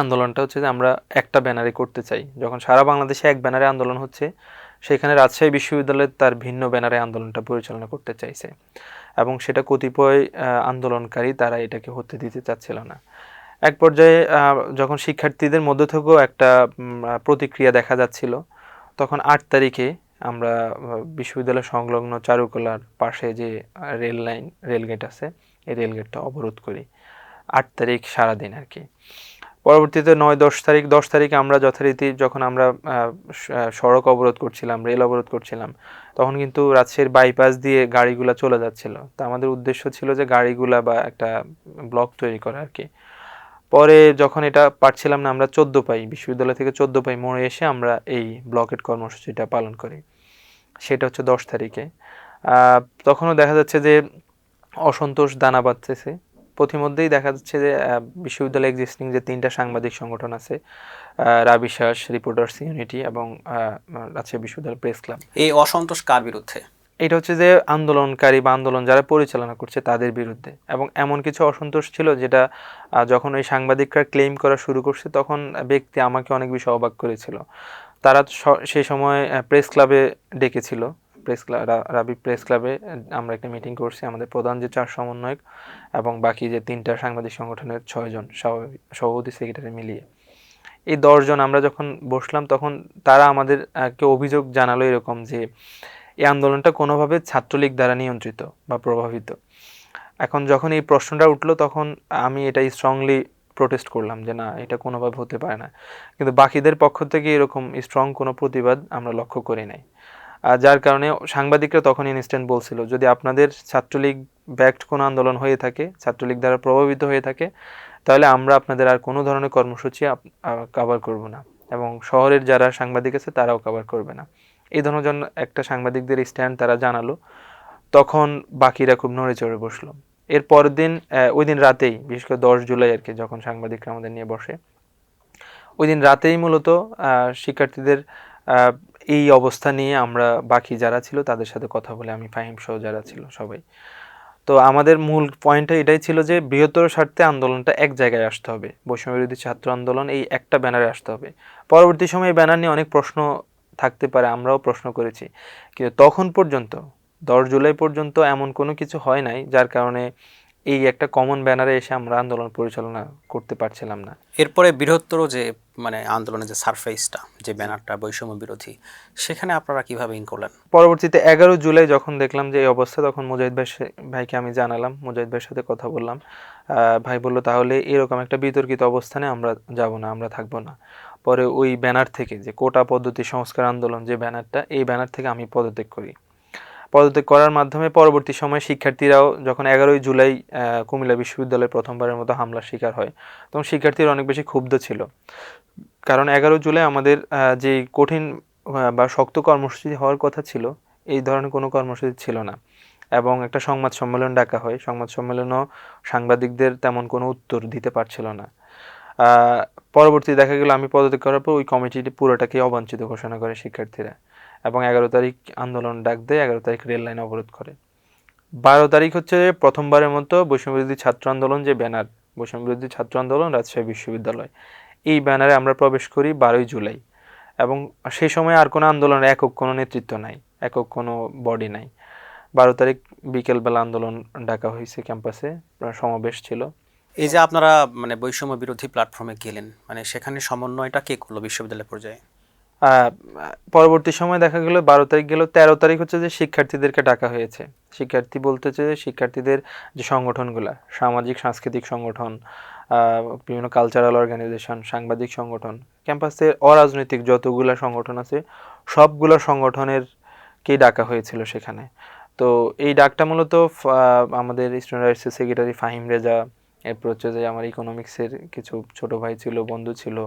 আন্দোলনটা হচ্ছে যে আমরা একটা ব্যানারে করতে চাই। যখন সারা বাংলাদেশে এক ব্যানারে আন্দোলন হচ্ছে, সেখানে রাজশাহী বিশ্ববিদ্যালয় তার ভিন্ন ব্যানারে আন্দোলনটা পরিচালনা করতে চাইছে, এবং সেটা কতিপয় আন্দোলনকারী তারা এটাকে হতে দিতে চাচ্ছিল না। এক পর্যায়ে যখন শিক্ষার্থীদের মধ্য থেকেও একটা প্রতিক্রিয়া দেখা যাচ্ছিল, তখন 8 তারিখে আমরা বিশ্ববিদ্যালয় সংলগ্ন চারুকলার পাশে যে রেলগেট আছে, এই রেলগেটটা অবরোধ করি 8 তারিখ সারাদিন আর কি। পরবর্তীতে 9-10 তারিখে আমরা যথারীতি যখন আমরা সড়ক অবরোধ করছিলাম, রেল অবরোধ করছিলাম, তখন কিন্তু রাজশাহীর বাইপাস দিয়ে গাড়িগুলা চলে যাচ্ছিল। তো আমাদের উদ্দেশ্য ছিল যে গাড়িগুলা বা একটা ব্লক তৈরি করা আর কি। পরে যখন এটা পারছিলাম না, আমরা 14 পাই, বিশ্ববিদ্যালয় থেকে 14 পাই মোড়ে এসে আমরা এই ব্লকেট কর্মসূচিটা পালন করি। সেটা হচ্ছে 10 তারিখে। তখনও দেখা যাচ্ছে যে অসন্তোষ দানা বাঁধতেছে। পথিমধ্যেই দেখা যাচ্ছে যে বিশ্ববিদ্যালয়ে এক্সিস্টিং যে 3টা সাংবাদিক সংগঠন আছে, রাবিশ্বাস, রিপোর্টার্স ইউনিটি এবং রাজশাহী বিশ্ববিদ্যালয় প্রেস ক্লাব। এই অসন্তোষ কার বিরুদ্ধে? এটা হচ্ছে যে আন্দোলনকারী বা আন্দোলন যারা পরিচালনা করছে তাদের বিরুদ্ধে। এবং এমন কিছু অসন্তোষ ছিল যেটা যখন ওই সাংবাদিকরা ক্লেম করা শুরু করছে তখন ব্যক্তি আমাকে অনেক বেশি অবাক করেছিল। তারা সেই সময় প্রেস ক্লাবে ডেকেছিল, প্রেস ক্লাব, রাবি প্রেস ক্লাবে আমরা একটা মিটিং করছি, আমাদের প্রধান যে 4 সমন্বয়ক এবং বাকি যে 3টা সাংবাদিক সংগঠনের 6 জন সভাপতি সেক্রেটারি মিলিয়ে এই 10 জন আমরা যখন বসলাম তখন তারা আমাদের কে অভিযোগ জানালো এরকম যে এই আন্দোলনটা কোনোভাবে ছাত্রলীগ দ্বারা নিয়ন্ত্রিত বা প্রভাবিত। এখন যখন এই প্রশ্নটা উঠলো তখন আমি এটা স্ট্রংলি প্রোটেস্ট করলাম যে না, এটা কোনোভাবে হতে পারে না। কিন্তু বাকিদের পক্ষ থেকে এরকম স্ট্রং কোনো প্রতিবাদ আমরা লক্ষ্য করি নাই। যার কারণে সাংবাদিকরা তখন ইনস্ট্যান্ট বলছিল যদি আপনাদের ছাত্রলীগ ব্যাকড কোনো আন্দোলন হয়ে থাকে, ছাত্রলীগ দ্বারা প্রভাবিত হয়ে থাকে, তাহলে আমরা আপনাদের আর কোনো ধরনের কর্মসূচি কভার করব না এবং শহরের যারা সাংবাদিক আছে তারাও কভার করবে না। এই ধরনের জন্য একটা সাংবাদিকদের স্ট্যান্ড তারা জানালো। তখন বাকিরা খুব নড়ে চড়ে বসলো। এর পরের দিন ওই দিন রাতেই, বিশেষ করে 10 জুলাই আর কি, যখন সাংবাদিকরা আমাদের নিয়ে বসে, ওই দিন রাতেই মূলত শিক্ষার্থীদের এই অবস্থা নিয়ে আমরা বাকি যারা ছিল তাদের সাথে কথা বলে, আমি ফাহিম সহ যারা ছিল সবাই। তো আমাদের মূল পয়েন্টটা এটাই ছিল যে বৃহত্তর স্বার্থে আন্দোলনটা এক জায়গায় আসতে হবে, বৈষম্যবিরোধী ছাত্র আন্দোলন এই একটা ব্যানারে আসতে হবে। পরবর্তী সময়ে এই ব্যানার নিয়ে অনেক প্রশ্ন থাকতে পারে, আমরাও প্রশ্ন করেছি, কিন্তু তখন পর্যন্ত 10 জুলাই পর্যন্ত এমন কোনো কিছু হয় নাই যার কারণে এই একটা কমন ব্যানারে এসে আমরা আন্দোলন পরিচালনা করতে পারছিলাম না। এরপরে বৃহত্তর যে আন্দোলনের যে সারফেসটা, যে ব্যানারটা বৈষম্য বিরোধী, সেখানে আপনারা কিভাবে ইন করলেন? পরবর্তীতে 11 জুলাই যখন দেখলাম যে এই অবস্থা, তখন মুজাহিদ ভাইকে আমি জানালাম, মুজাহিদ ভাইয়ের সাথে কথা বললাম। ভাই বললো তাহলে এরকম একটা বিতর্কিত অবস্থানে আমরা যাব না, আমরা থাকবো না। পরে ওই ব্যানার থেকে, যে কোটা পদ্ধতি সংস্কার আন্দোলন যে ব্যানারটা, এই ব্যানার থেকে আমি পদত্যাগ করি। পদত্যাগ করার মাধ্যমে পরবর্তী সময়ে শিক্ষার্থীরাও যখন 11 জুলাই কুমিল্লা বিশ্ববিদ্যালয়ে প্রথমবারের মতো হামলার শিকার হয়, তখন শিক্ষার্থীরা অনেক বেশি ক্ষুব্ধ ছিল। কারণ 11 জুলাই আমাদের যে কঠিন বা শক্ত কর্মসূচি হওয়ার কথা ছিল, এই ধরনের কোনো কর্মসূচি ছিল না। এবং একটা সংবাদ সম্মেলন ডাকা হয়, সংবাদ সম্মেলনও সাংবাদিকদের তেমন কোনো উত্তর দিতে পারছিল না। পরবর্তী দেখা গেল আমি পদত্যাগ করার পর ওই কমিটিটি পুরোটাকে অবাঞ্ছিত ঘোষণা করে শিক্ষার্থীরা, এবং 11 তারিখ আন্দোলন ডাক দেয়, 11 তারিখ রেল লাইন অবরোধ করে। 12 তারিখ হচ্ছে প্রথমবারের মতো বৈষম্যবিরোধী ছাত্র আন্দোলন যে ব্যানার, বৈষম্যবিরোধী ছাত্র আন্দোলন রাজশাহী বিশ্ববিদ্যালয়, এই ব্যানারে আমরা প্রবেশ করি 12 জুলাই। এবং সেই সময় আর কোনো আন্দোলনের একক কোনো নেতৃত্ব নাই, একক কোনো বডি নাই। 12 তারিখ বিকেলবেলা আন্দোলন ডাকা হয়েছে, ক্যাম্পাসে সমাবেশ ছিল। এই যে আপনারা বৈষম্য বিরোধী প্ল্যাটফর্মে গেলেন, সেখানে সমন্বয়টা কে করলো বিশ্ববিদ্যালয় পর্যায়ে? পরবর্তী সময় দেখা গেল 12 তারিখ গেল, 13 তারিখ হচ্ছে যে শিক্ষার্থীদেরকে ডাকা হয়েছে। শিক্ষার্থী বলতেছে যে শিক্ষার্থীদের যে সংগঠনগুলা, সামাজিক সাংস্কৃতিক সংগঠন, বিভিন্ন কালচারাল অর্গানাইজেশন, সাংবাদিক সংগঠন, ক্যাম্পাসে অরাজনৈতিক যতগুলা সংগঠন আছে সবগুলা সংগঠনেরকেই ডাকা হয়েছিল সেখানে। তো এই ডাকটা মূলত আমাদের স্টুডেন্ট রাইটসের সেক্রেটারি ফাহিম রেজা, এরপর হচ্ছে যে আমার ইকোনমিক্সের কিছু ছোট ভাই ছিল, বন্ধু ছিল,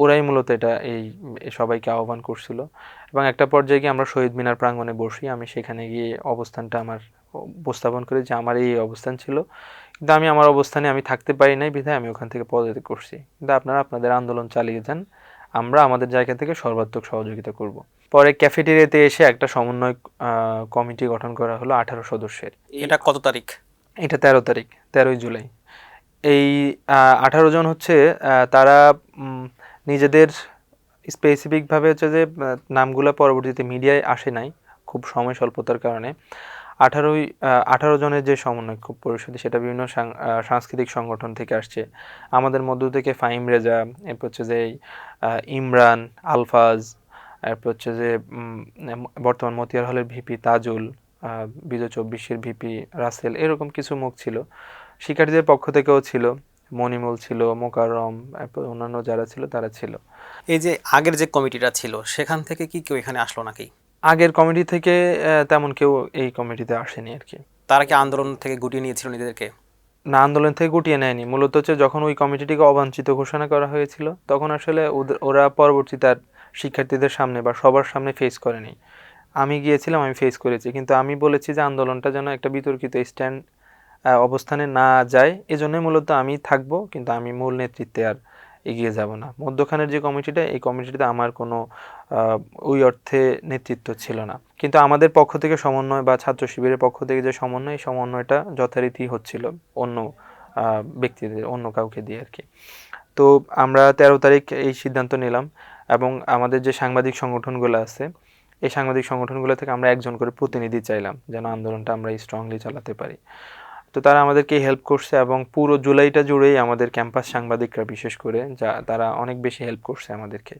ওরাই মূলত এটা এই সবাইকে আহ্বান করছিল। এবং একটা পর্যায়ে গিয়ে আমরা শহীদ মিনার প্রাঙ্গণে বসি, আমি সেখানে গিয়ে অবস্থানটা আমার উপস্থাপন করি যে আমার এই অবস্থান ছিল, কিন্তু আমি আমার অবস্থানে আমি থাকতে পারি নাই বিধায় আমি ওখান থেকে পদত্যাগ করছি, কিন্তু আপনারা আপনাদের আন্দোলন চালিয়ে যান, আমরা আমাদের জায়গা থেকে সর্বাত্মক সহযোগিতা করব। পরে ক্যাফেটেরিয়াতে এসে একটা সমন্বয় কমিটি গঠন করা হলো 18 সদস্যের। এটা কত তারিখ? এটা 13 তারিখ, 13 জুলাই। এই 18 জন হচ্ছে তারা নিজেদের স্পেসিফিকভাবে হচ্ছে যে নামগুলো পরবর্তীতে মিডিয়ায় আসে নাই খুব সময় স্বল্পতার কারণে। 18 জনের যে সমন্বয় পরিষদ, সেটা বিভিন্ন সাংস্কৃতিক সংগঠন থেকে আসছে। আমাদের মধ্য থেকে ফাহিম রেজা, এরপর হচ্ছে যে ইমরান, আলফাজ, এরপর হচ্ছে যে বর্তমান মতিয়ার হলের ভিপি তাজুল, বিজয় 24-এর ভিপি রাসেল, এরকম কিছু মুখ ছিল। শিক্ষার্থীদের পক্ষ থেকেও ছিল, মনিমুল ছিল, মোকাররম, অন্যান্য যারা ছিল তারা ছিল। এই যে আগের যে কমিটিটা ছিল সেখান থেকে কি কেউ এখানে আসলো নাকি? আগের কমিটি থেকে তেমন কেউ এই কমিটিতে আসেনি আর কি। তারা কি আন্দোলন থেকে গুটিয়ে নিয়েছিল নিজেদেরকে? না, আন্দোলন থেকে গুটিয়ে নেয়নি। মূলত হচ্ছে যখন ওই কমিটিটিকে অবাঞ্ছিত ঘোষণা করা হয়েছিল তখন আসলে ওরা পরবর্তীতে আর শিক্ষার্থীদের সামনে বা সবার সামনে ফেস করেনি। আমি গিয়েছিলাম, আমি ফেস করেছি, কিন্তু আমি বলেছি যে আন্দোলনটা যেন একটা বিতর্কিত স্ট্যান্ড অবস্থানে না যায়, এজন্যই মূলত আমি থাকবো, কিন্তু আমি মূল নেতৃত্বে আর এগিয়ে যাব না। মধ্যখানের যে কমিটিটা, এই কমিটিতে আমার কোনো আহ, ওই অর্থে নেতৃত্ব ছিল না, কিন্তু আমাদের পক্ষ থেকে সমন্বয় বা ছাত্র শিবিরের পক্ষ থেকে যে সমন্বয়, এই সমন্বয়টা যথারীতি হচ্ছিল অন্য ব্যক্তিদের, অন্য কাউকে দিয়ে আর কি। তো আমরা 13 তারিখ এই সিদ্ধান্ত নিলাম, এবং আমাদের যে সাংবাদিক সংগঠনগুলো আছে এই সাংবাদিক সংগঠনগুলো থেকে আমরা একজন করে প্রতিনিধি চাইলাম যেন আন্দোলনটা আমরা স্ট্রংলি চালাতে পারি। তো তারা আমাদেরকে হেল্প করছে, এবং পুরো জুলাইটা জুড়েই আমাদের ক্যাম্পাস সাংবাদিকরা বিশেষ করে তারা অনেক বেশি হেল্প করছে আমাদেরকে,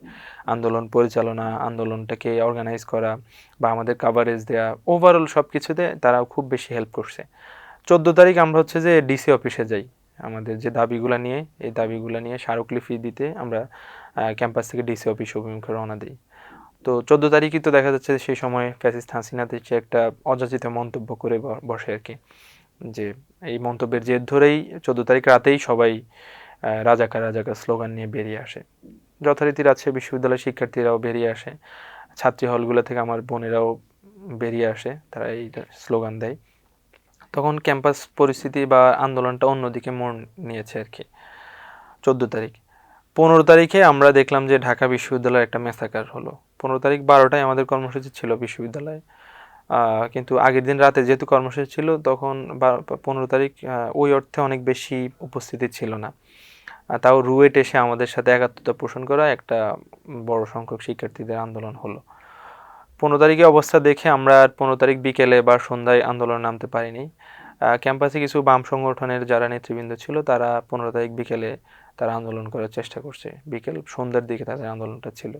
আন্দোলন পরিচালনা, আন্দোলনটাকে অর্গানাইজ করা বা আমাদের কাভারেজ দেওয়া, ওভারঅল সব কিছুতে তারা খুব বেশি হেল্প করছে। 14 তারিখ আমরা হচ্ছে যে ডিসি অফিসে যাই, আমাদের যে দাবিগুলো নিয়ে, এই দাবিগুলো নিয়ে স্মারকলিপি দিতে আমরা ক্যাম্পাস থেকে ডিসি অফিস অভিমুখে রওনা দিই। তো 14 তারিখই তো দেখা যাচ্ছে সেই সময় ফ্যাসিস্ট হাসিনা সে একটা অযাচিত মন্তব্য করে বসে আর কি, যে এই মন্তব্যের জের ধরেই 14 তারিখ রাতেই সবাই রাজাকার রাজাকার স্লোগান নিয়ে বেরিয়ে আসে। যথারীতি রাজশাহী বিশ্ববিদ্যালয়ের শিক্ষার্থীরাও বেরিয়ে আসে, ছাত্রী হলগুলো থেকে আমার বোনেরাও বেরিয়ে আসে, তারা এই স্লোগান দেয়। তখন ক্যাম্পাস পরিস্থিতি বা আন্দোলনটা অন্যদিকে মোড় নিয়েছে আর কি। 14 তারিখ, 15 তারিখে আমরা দেখলাম যে ঢাকা বিশ্ববিদ্যালয়ের একটা মেসাকার হলো। 15 তারিখ 12টায় আমাদের কর্মসূচি ছিল বিশ্ববিদ্যালয়ে, কিন্তু আগের দিন রাতে যেহেতু কর্মসূচি ছিল তখন 15 তারিখ ওই অর্থে অনেক বেশি উপস্থিতি ছিল না। তাও রুয়েট এসে আমাদের সাথে একাত্মতা পোষণ করা একটা বড় সংখ্যক শিক্ষার্থীদের আন্দোলন হলো। 15 তারিখে অবস্থা দেখে আমরা আর 15 তারিখ বিকেলে বা সন্ধ্যায় আন্দোলন নামতে পারিনি। ক্যাম্পাসে কিছু বাম সংগঠনের যারা নেতৃবৃন্দ ছিল তারা 15 তারিখ বিকেলে তারা আন্দোলন করার চেষ্টা করছে, বিকেল সন্ধ্যার দিকে তাদের আন্দোলনটা ছিল।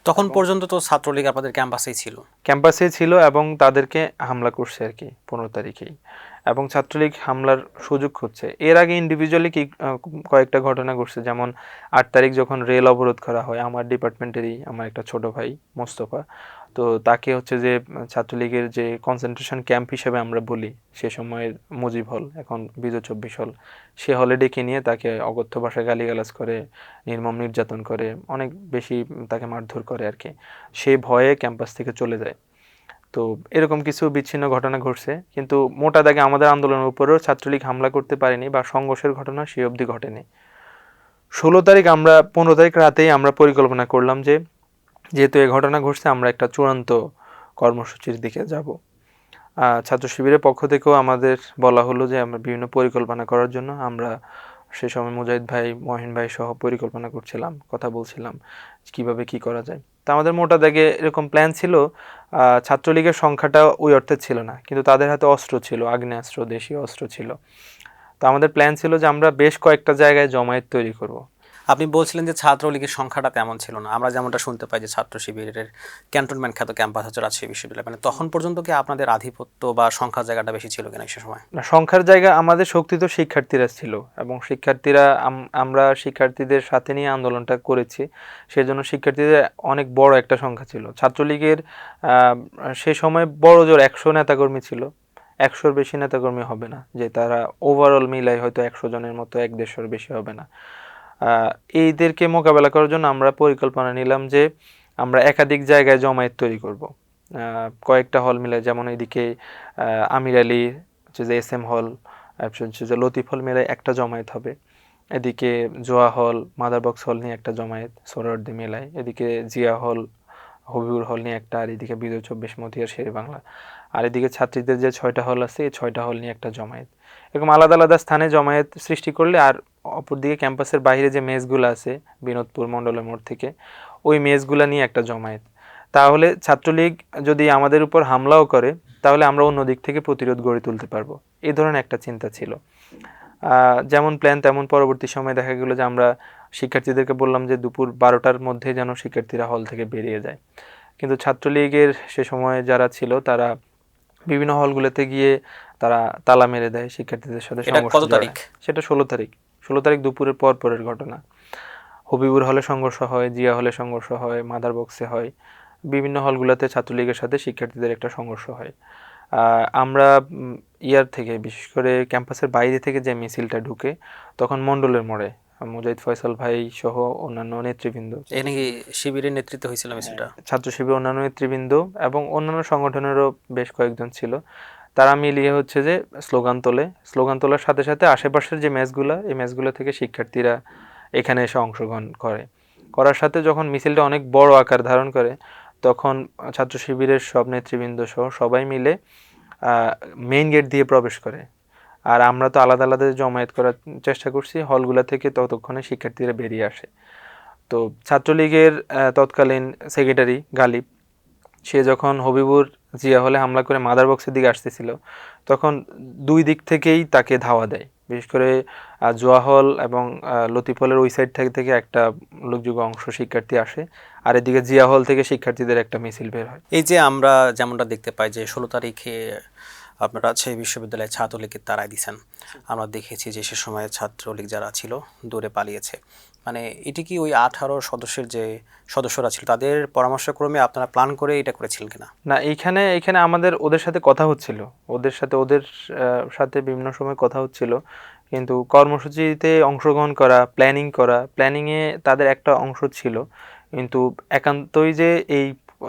তখন পর্যন্ত তো ছাত্রলীগ আপনাদের ক্যাম্পাসেই ছিল। ক্যাম্পাসে ছিল এবং তাদেরকে হামলা করছে আর কি 15 তারিখেই, এবং ছাত্রলীগ হামলার সুযোগ খুঁজছে। এর আগে ইন্ডিভিজুয়ালি কয়েকটা ঘটনা ঘটছে, যেমন 8 তারিখ যখন রেল অবরোধ করা হয়, আমার ডিপার্টমেন্টেরই আমার একটা ছোট ভাই মোস্তফা, তো তাকে হচ্ছে যে ছাত্রলীগের যে কনসেন্ট্রেশন ক্যাম্প হিসেবে আমরা বলি সে সময়ের মুজিব হল, এখন বিজয় 24 হল, সে হলে ডেকে নিয়ে তাকে অকথ্য ভাষায় গালিগালাজ করে, নির্মম নির্যাতন করে, অনেক বেশি তাকে মারধর করে আর কি। সে ভয়ে ক্যাম্পাস থেকে চলে যায়। তো এরকম কিছু বিচ্ছিন্ন ঘটনা ঘটছে, কিন্তু মোটা দাগে আমাদের আন্দোলনের উপরেও ছাত্রলীগ হামলা করতে পারেনি বা সংঘর্ষের ঘটনা সে অবধি ঘটেনি। 16 তারিখ আমরা 15 তারিখ রাতেই আমরা পরিকল্পনা করলাম যে যেহেতু এই ঘটনা ঘটছে আমরা একটা চূড়ান্ত কর্মসূচির দিকে যাব। ছাত্র শিবিরের পক্ষ থেকেও আমাদের বলা হলো যে আমরা বিভিন্ন পরিকল্পনা করার জন্য আমরা সে সময় মুজাহিদ ভাই, মহিন ভাই সহ পরিকল্পনা করছিলাম, কথা বলছিলাম কিভাবে কি করা যায়। তা আমাদের মোটা দাগে এরকম প্ল্যান ছিল। ছাত্রলীগের সংখ্যাটা ওই অর্থে ছিল না, কিন্তু তাদের হাতে অস্ত্র ছিল, আগ্নেয়াস্ত্র, দেশীয় অস্ত্র ছিল। তো আমাদের প্ল্যান ছিল যে আমরা বেশ কয়েকটা জায়গায় জমায়েত তৈরি করব। আপনি বলছিলেন যে ছাত্রলীগের সংখ্যাটা তেমন ছিল না, আমরা যেমনটা শুনতে পাই যে ছাত্র শিবিরের ক্যান্টনমেন্ট খ্যাত ক্যাম্পাস হচ্ছে রাজশাহী বিশ্ববিদ্যালয়, মানে তখন পর্যন্ত কি আপনাদের আধিপত্য বা সংখ্যার জায়গাটা বেশি ছিল কিনা সে সময়? না, সংখ্যার জায়গা আমাদের শক্তি তো শিক্ষার্থীরা ছিল, এবং শিক্ষার্থীরা আমরা শিক্ষার্থীদের সাথে নিয়ে আন্দোলনটা করেছি, সেজন্য শিক্ষার্থীদের অনেক বড় একটা সংখ্যা ছিল। ছাত্রলীগের সে সময় বড় জোর 100 নেতাকর্মী ছিল, 100-র বেশি নেতাকর্মী হবে না, যে তারা ওভারঅল মিলাই হয়তো 100 জনের মতো, 1-150-র বেশি হবে না। এইদেরকে মোকাবেলা করার জন্য আমরা পরিকল্পনা নিলাম যে আমরা একাধিক জায়গায় জমায়েত তৈরি করব, কয়েকটা হল মিলে, যেমন এদিকে আমির আলী হচ্ছে যে এস এম হল, হচ্ছে যে লতিফ হল মিলে একটা জমায়েত হবে, এদিকে জোয়া হল, মাদার বক্স হল নিয়ে একটা জমায়েত সোহরাওয়ার্দী মেলায়, এদিকে জিয়া হল, হবিবুর হল নিয়ে একটা, আর এদিকে বিজয় 24 মতিয়ার শেরে বাংলা, আর এদিকে ছাত্রীদের যে 6টা হল আছে এই 6টা হল নিয়ে একটা জমায়েত। এরকম আলাদা আলাদা স্থানে জমায়েত সৃষ্টি করলে, আর অপরদিকে ক্যাম্পাসের বাইরে যে মেসগুলো আছে বিনোদপুর মণ্ডলের মোড় থেকে, ওই মেসগুলো নিয়ে একটা জমায়েত। তাহলে ছাত্রলীগ যদি আমাদের উপর হামলাও করে তাহলে আমরা অন্য দিক থেকে প্রতিরোধ গড়ে তুলতে পারবো, এই ধরনের একটা চিন্তা ছিল। যেমন প্ল্যান তেমন পরবর্তী সময় দেখা গেলো যে আমরা শিক্ষার্থীদেরকে বললাম যে দুপুর 12টার মধ্যে যেন শিক্ষার্থীরা হল থেকে বেরিয়ে যায়, কিন্তু ছাত্রলীগের সে সময় যারা ছিল তারা বিভিন্ন হলগুলোতে গিয়ে তারা তালা মেরে দেয়, শিক্ষার্থীদের সাথে সংঘর্ষ কত জড়ায়। তারিখ? সেটা 16 তারিখ, 16 তারিখ দুপুরের পর পরের ঘটনা। হবিবুর হলে সংঘর্ষ হয়, জিয়া হলে সংঘর্ষ হয়, মাদার বক্সে হয়, বিভিন্ন হলগুলোতে ছাত্রলীগের সাথে শিক্ষার্থীদের একটা সংঘর্ষ হয়। আমরা ইয়ার থেকে বিশেষ করে ক্যাম্পাসের বাইরে থেকে যে মিছিলটা ঢুকে তখন মণ্ডলের মোড়ে মুজাহিদ ফয়সাল ভাই সহ অন্যান্য নেতৃবৃন্দ, এ নাকি শিবিরের নেতৃত্ব হয়েছিল মিছিলটা? ছাত্র শিবির অন্যান্য নেতৃবৃন্দ এবং অন্যান্য সংগঠনেরও বেশ কয়েকজন ছিল, তারা মিলিয়ে হচ্ছে যে স্লোগান তোলে। স্লোগান তোলার সাথে সাথে আশেপাশের যে ম্যাচগুলো, এই ম্যাচগুলো থেকে শিক্ষার্থীরা এখানে এসে অংশগ্রহণ করার সাথে যখন মিছিলটা অনেক বড় আকার ধারণ করে, তখন ছাত্র শিবিরের সব নেতৃবৃন্দ সহ সবাই মিলে মেইন গেট দিয়ে প্রবেশ করে। আর আমরা তো আলাদা আলাদা জমায়েত করার চেষ্টা করছি, হলগুলা থেকে ততক্ষণে শিক্ষার্থীরা বেরিয়ে আসে। তো ছাত্রলীগের তৎকালীন সেক্রেটারি গালিব, সে যখন হবিবুর জিয়া হলে হামলা করে মাদার বক্সের দিকে আসতেছিল, তখন দুই দিক থেকেই তাকে ধাওয়া দেয়। বিশেষ করে জোয়া হল এবং লতিফ হলের ওই সাইড থেকে একটা উল্লেখযোগ্য অংশ শিক্ষার্থী আসে, আর এদিকে জিয়া হল থেকে শিক্ষার্থীদের একটা মিছিল বের হয়। এই যে আমরা যেমনটা দেখতে পাই যে 16 তারিখে আপনারা রাজশাহী বিশ্ববিদ্যালয়ে ছাত্রলীগকে তাড়াই দিয়েছেন, আমরা দেখেছি যে সে সময় ছাত্রলীগ যারা ছিল দূরে পালিয়েছে। মানে এটি কি ওই 18 সদস্যের যে সদস্যরা ছিল তাদের পরামর্শক্রমে আপনারা প্ল্যান করে এটা করেছিলেন কিনা? না, এইখানে আমাদের ওদের সাথে কথা হচ্ছিল, ওদের সাথে বিভিন্ন সময় কথা হচ্ছিল, কিন্তু কর্মসূচিতে অংশগ্রহণ করা, প্ল্যানিংয়ে তাদের একটা অংশ ছিল, কিন্তু একান্তই যে এই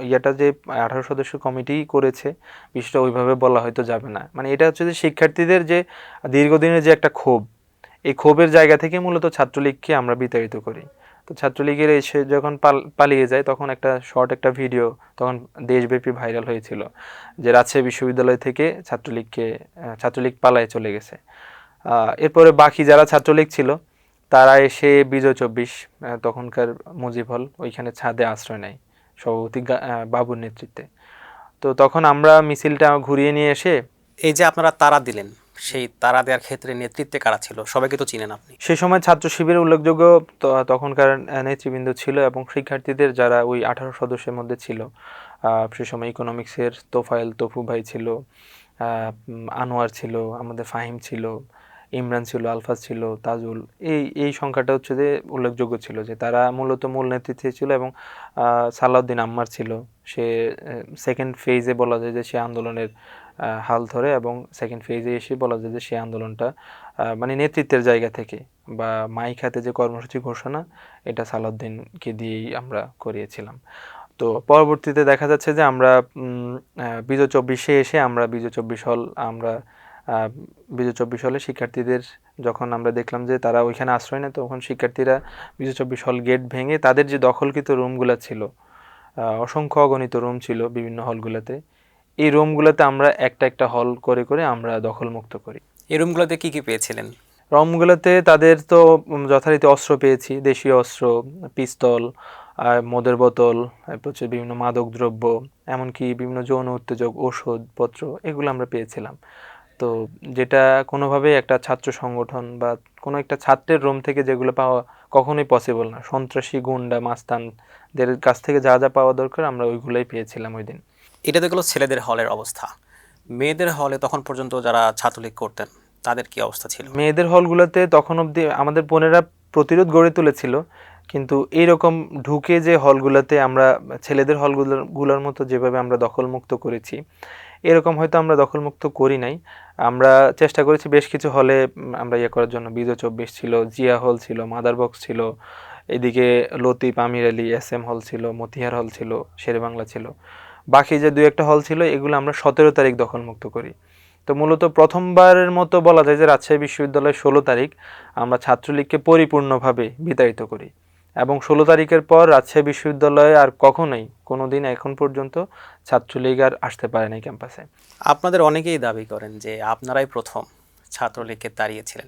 ইয়েটা যে 18 সদস্য কমিটি করেছে বিষয়টা ওইভাবে বলা হয়তো যাবে না। মানে এটা হচ্ছে যে শিক্ষার্থীদের যে দীর্ঘদিনের যে একটা ক্ষোভ, এই ক্ষোভের জায়গা থেকে মূলত ছাত্রলীগকে আমরা বিতাড়িত করি। তো ছাত্রলীগের এসে যখন পালিয়ে যায়, তখন একটা ভিডিও তখন দেশব্যাপী ভাইরাল হয়েছিল যে রাজশাহী বিশ্ববিদ্যালয় থেকে ছাত্রলীগ পালায়ে চলে গেছে। এরপরে বাকি যারা ছাত্রলীগ ছিল তারা এসে বিজয় 24 তখনকার মুজিব হল ওইখানে ছাদে আশ্রয় নেয় সভাপতি বাবুর নেতৃত্বে। তো তখন আমরা মিছিলটা ঘুরিয়ে নিয়ে এসে, এই যে আপনারা তাড়া দিলেন, সেই তাড়া দেওয়ার ক্ষেত্রে নেতৃত্বে কারা ছিল? সবাইকে তো চিনেন আপনি। সে সময় ছাত্র শিবিরের উল্লেখযোগ্য তখনকার নেতৃবৃন্দ ছিল এবং শিক্ষার্থীদের যারা ওই 18 সদস্যের মধ্যে ছিল, সে সময় ইকোনমিক্সের তোফায়েল তফু ভাই ছিল, আনোয়ার ছিল, আমাদের ফাহিম ছিল, ইমরান ছিল, আলফাজ ছিল, তাজুল, এই সংখ্যাটা হচ্ছে যে উল্লেখযোগ্য ছিল যে তারা মূলত মূল নেতৃত্বে ছিল। এবং সালাউদ্দিন আম্মার ছিল, সে সেকেন্ড ফেজে বলা যায় যে সে আন্দোলনের হাল ধরে, এবং সেকেন্ড ফেজে এসে বলা যায় যে সে আন্দোলনটা মানে নেতৃত্বের জায়গা থেকে বা মাইক হাতে যে কর্মসূচি ঘোষণা, এটা সালাউদ্দিনকে দিয়েই আমরা করিয়েছিলাম। তো পরবর্তীতে দেখা যাচ্ছে যে আমরা বিজয় 24-এ এসে আমরা বিজয় 24 হলে শিক্ষার্থীদের যখন আমরা দেখলাম যে তারা ওইখানে আশ্রয় নেয়, তখন শিক্ষার্থীরা বিজয় 24 হল গেট ভেঙে তাদের যে দখলকৃত রুমগুলো ছিল, অসংখ্য অগণিত রুম ছিল বিভিন্ন হলগুলোতে, এই রুমগুলোতে আমরা একটা একটা হল করে করে আমরা দখলমুক্ত করি। এই রুমগুলোতে কি কি পেয়েছিলেন? রুমগুলোতে তাদের তো যথারীতি অস্ত্র পেয়েছি, দেশীয় অস্ত্র, পিস্তল, মদের বোতল, তারপর হচ্ছে বিভিন্ন মাদকদ্রব্য, এমনকি বিভিন্ন যৌন উত্তেজক ওষুধপত্র, এগুলো আমরা পেয়েছিলাম। তো যেটা কোনোভাবেই একটা ছাত্র সংগঠন বা কোনো একটা ছাত্রের রুম থেকে যেগুলো পাওয়া কখনোই পসিবল না। সন্ত্রাসী গুন্ডা মাস্তানদের কাছ থেকে যা যা পাওয়া দরকার আমরা ওইগুলোই পেয়েছিলাম ওই দিন। এটা তো গেলো ছেলেদের হলের অবস্থা। মেয়েদের হলে তখন পর্যন্ত যারা ছাত্রলীগ করতেন তাদের কি অবস্থা ছিল? মেয়েদের হলগুলোতে তখন অবধি আমাদের বোনেরা প্রতিরোধ গড়ে তুলেছিল, কিন্তু এইরকম ঢুকে যে হলগুলোতে আমরা ছেলেদের হলগুলোর মতো যেভাবে আমরা দখলমুক্ত করেছি, এরকম হয়তো আমরা দখলমুক্ত করি নাই। আমরা চেষ্টা করেছি বেশ কিছু হলে আমরা ইয়ে করার জন্য। বিজয় 24 ছিল, জিয়া হল ছিল, মাদার বক্স ছিল, এদিকে লতিফ, আমির আলী, SM হল ছিল, মতিহার হল ছিল, শেরেবাংলা ছিল, বাকি যে দুই একটা হল ছিল এগুলো আমরা 17 তারিখ দখলমুক্ত করি। তো মূলত প্রথমবারের মতো বলা যায় যে রাজশাহী বিশ্ববিদ্যালয়ে 16 তারিখ আমরা ছাত্রলীগকে পরিপূর্ণভাবে বিতাড়িত করি, এবং 16 তারিখের পর রাজশাহী বিশ্ববিদ্যালয়ে আর কখনোই কোনোদিন এখন পর্যন্ত ছাত্রলীগ আর আসতে পারে নাই ক্যাম্পাসে। আপনাদের অনেকেই দাবি করেন যে আপনারাই প্রথম ছাত্রলীগকে তাড়িয়েছিলেন।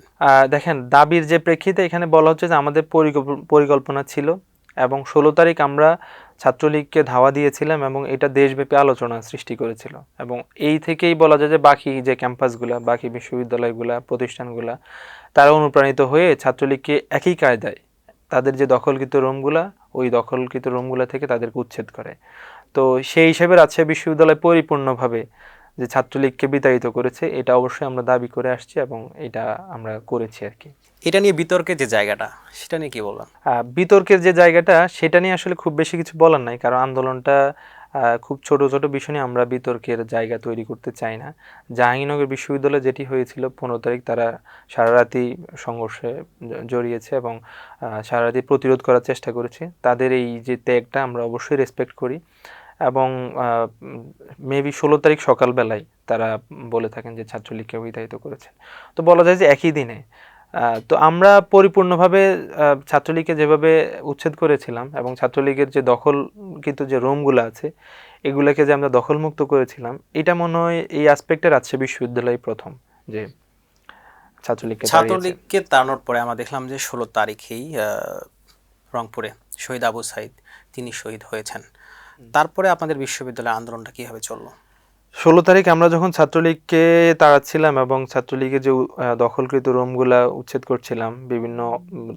দেখেন, দাবির যে প্রেক্ষিতে এখানে বলা হচ্ছে যে আমাদের পরিকল্পনা ছিল, এবং 16 তারিখ আমরা ছাত্রলীগকে ধাওয়া দিয়েছিলাম এবং এটা দেশব্যাপী আলোচনা সৃষ্টি করেছিল। এবং এই থেকেই বলা যায় যে বাকি যে ক্যাম্পাসগুলা, বাকি বিশ্ববিদ্যালয়গুলা, প্রতিষ্ঠানগুলা, তারা অনুপ্রাণিত হয়ে ছাত্রলীগকে একই কায়দায় তাদের যে দখলকৃত রুমগুলা, ওই দখলকৃত রুমগুলা থেকে তাদেরকে উচ্ছেদ করে। তো সেই হিসেবে রাজশাহী বিশ্ববিদ্যালয় পরিপূর্ণভাবে যে ছাত্রলীগকে বিতাড়িত করেছে, এটা অবশ্যই আমরা দাবি করে আসছি এবং এটা আমরা করেছি আর কি। এটা নিয়ে বিতর্কের যে জায়গাটা, সেটা নিয়ে কি বলবেন? বিতর্কের যে জায়গাটা, সেটা নিয়ে আসলে খুব বেশি কিছু বলার নাই, কারণ আন্দোলনটা খুব ছোট ছোট বিষয় নিয়ে আমরা বিতর্কের জায়গা তৈরি করতে চাই না। জাহাঙ্গীরনগর বিশ্ববিদ্যালয়ে যেটি হয়েছিল 15 তারিখ, তারা সারা রাতি সংঘর্ষে জড়িয়েছে এবং সারা রাতি প্রতিরোধ করার চেষ্টা করেছে। তাদের এই যে ত্যাগটা আমরা অবশ্যই রেসপেক্ট করি এবং মেবি 16 তারিখ সকালবেলায় তারা বলে থাকেন যে ছাত্রলীগকে বিতাড়িত করেছেন। তো বলা যায় যে একই দিনে। তো আমরা পরিপূর্ণভাবে ছাত্রলীগকে যেভাবে উচ্ছেদ করেছিলাম এবং ছাত্রলীগের যে দখলকৃত যে রুমগুলো আছে এগুলোকে যে আমরা দখলমুক্ত করেছিলাম, এটা মনে হয় এই অ্যাসপেক্টে রাজশাহী বিশ্ববিদ্যালয় প্রথম যে ছাত্রলীগকে তাড়িয়েছে। ছাত্রলীগকে তাড়ানোর পরে আমরা দেখলাম যে 16 তারিখেই রংপুরে শহীদ আবু সাইদ তিনি শহীদ হয়েছেন। তারপরে আপনাদের বিশ্ববিদ্যালয়ের আন্দোলনটা কিভাবে চললো? 16 তারিখ আমরা যখন ছাত্রলীগকে তাড়াচ্ছিলাম এবং ছাত্রলীগের যে দখলকৃত রুমগুলা উচ্ছেদ করছিলাম, বিভিন্ন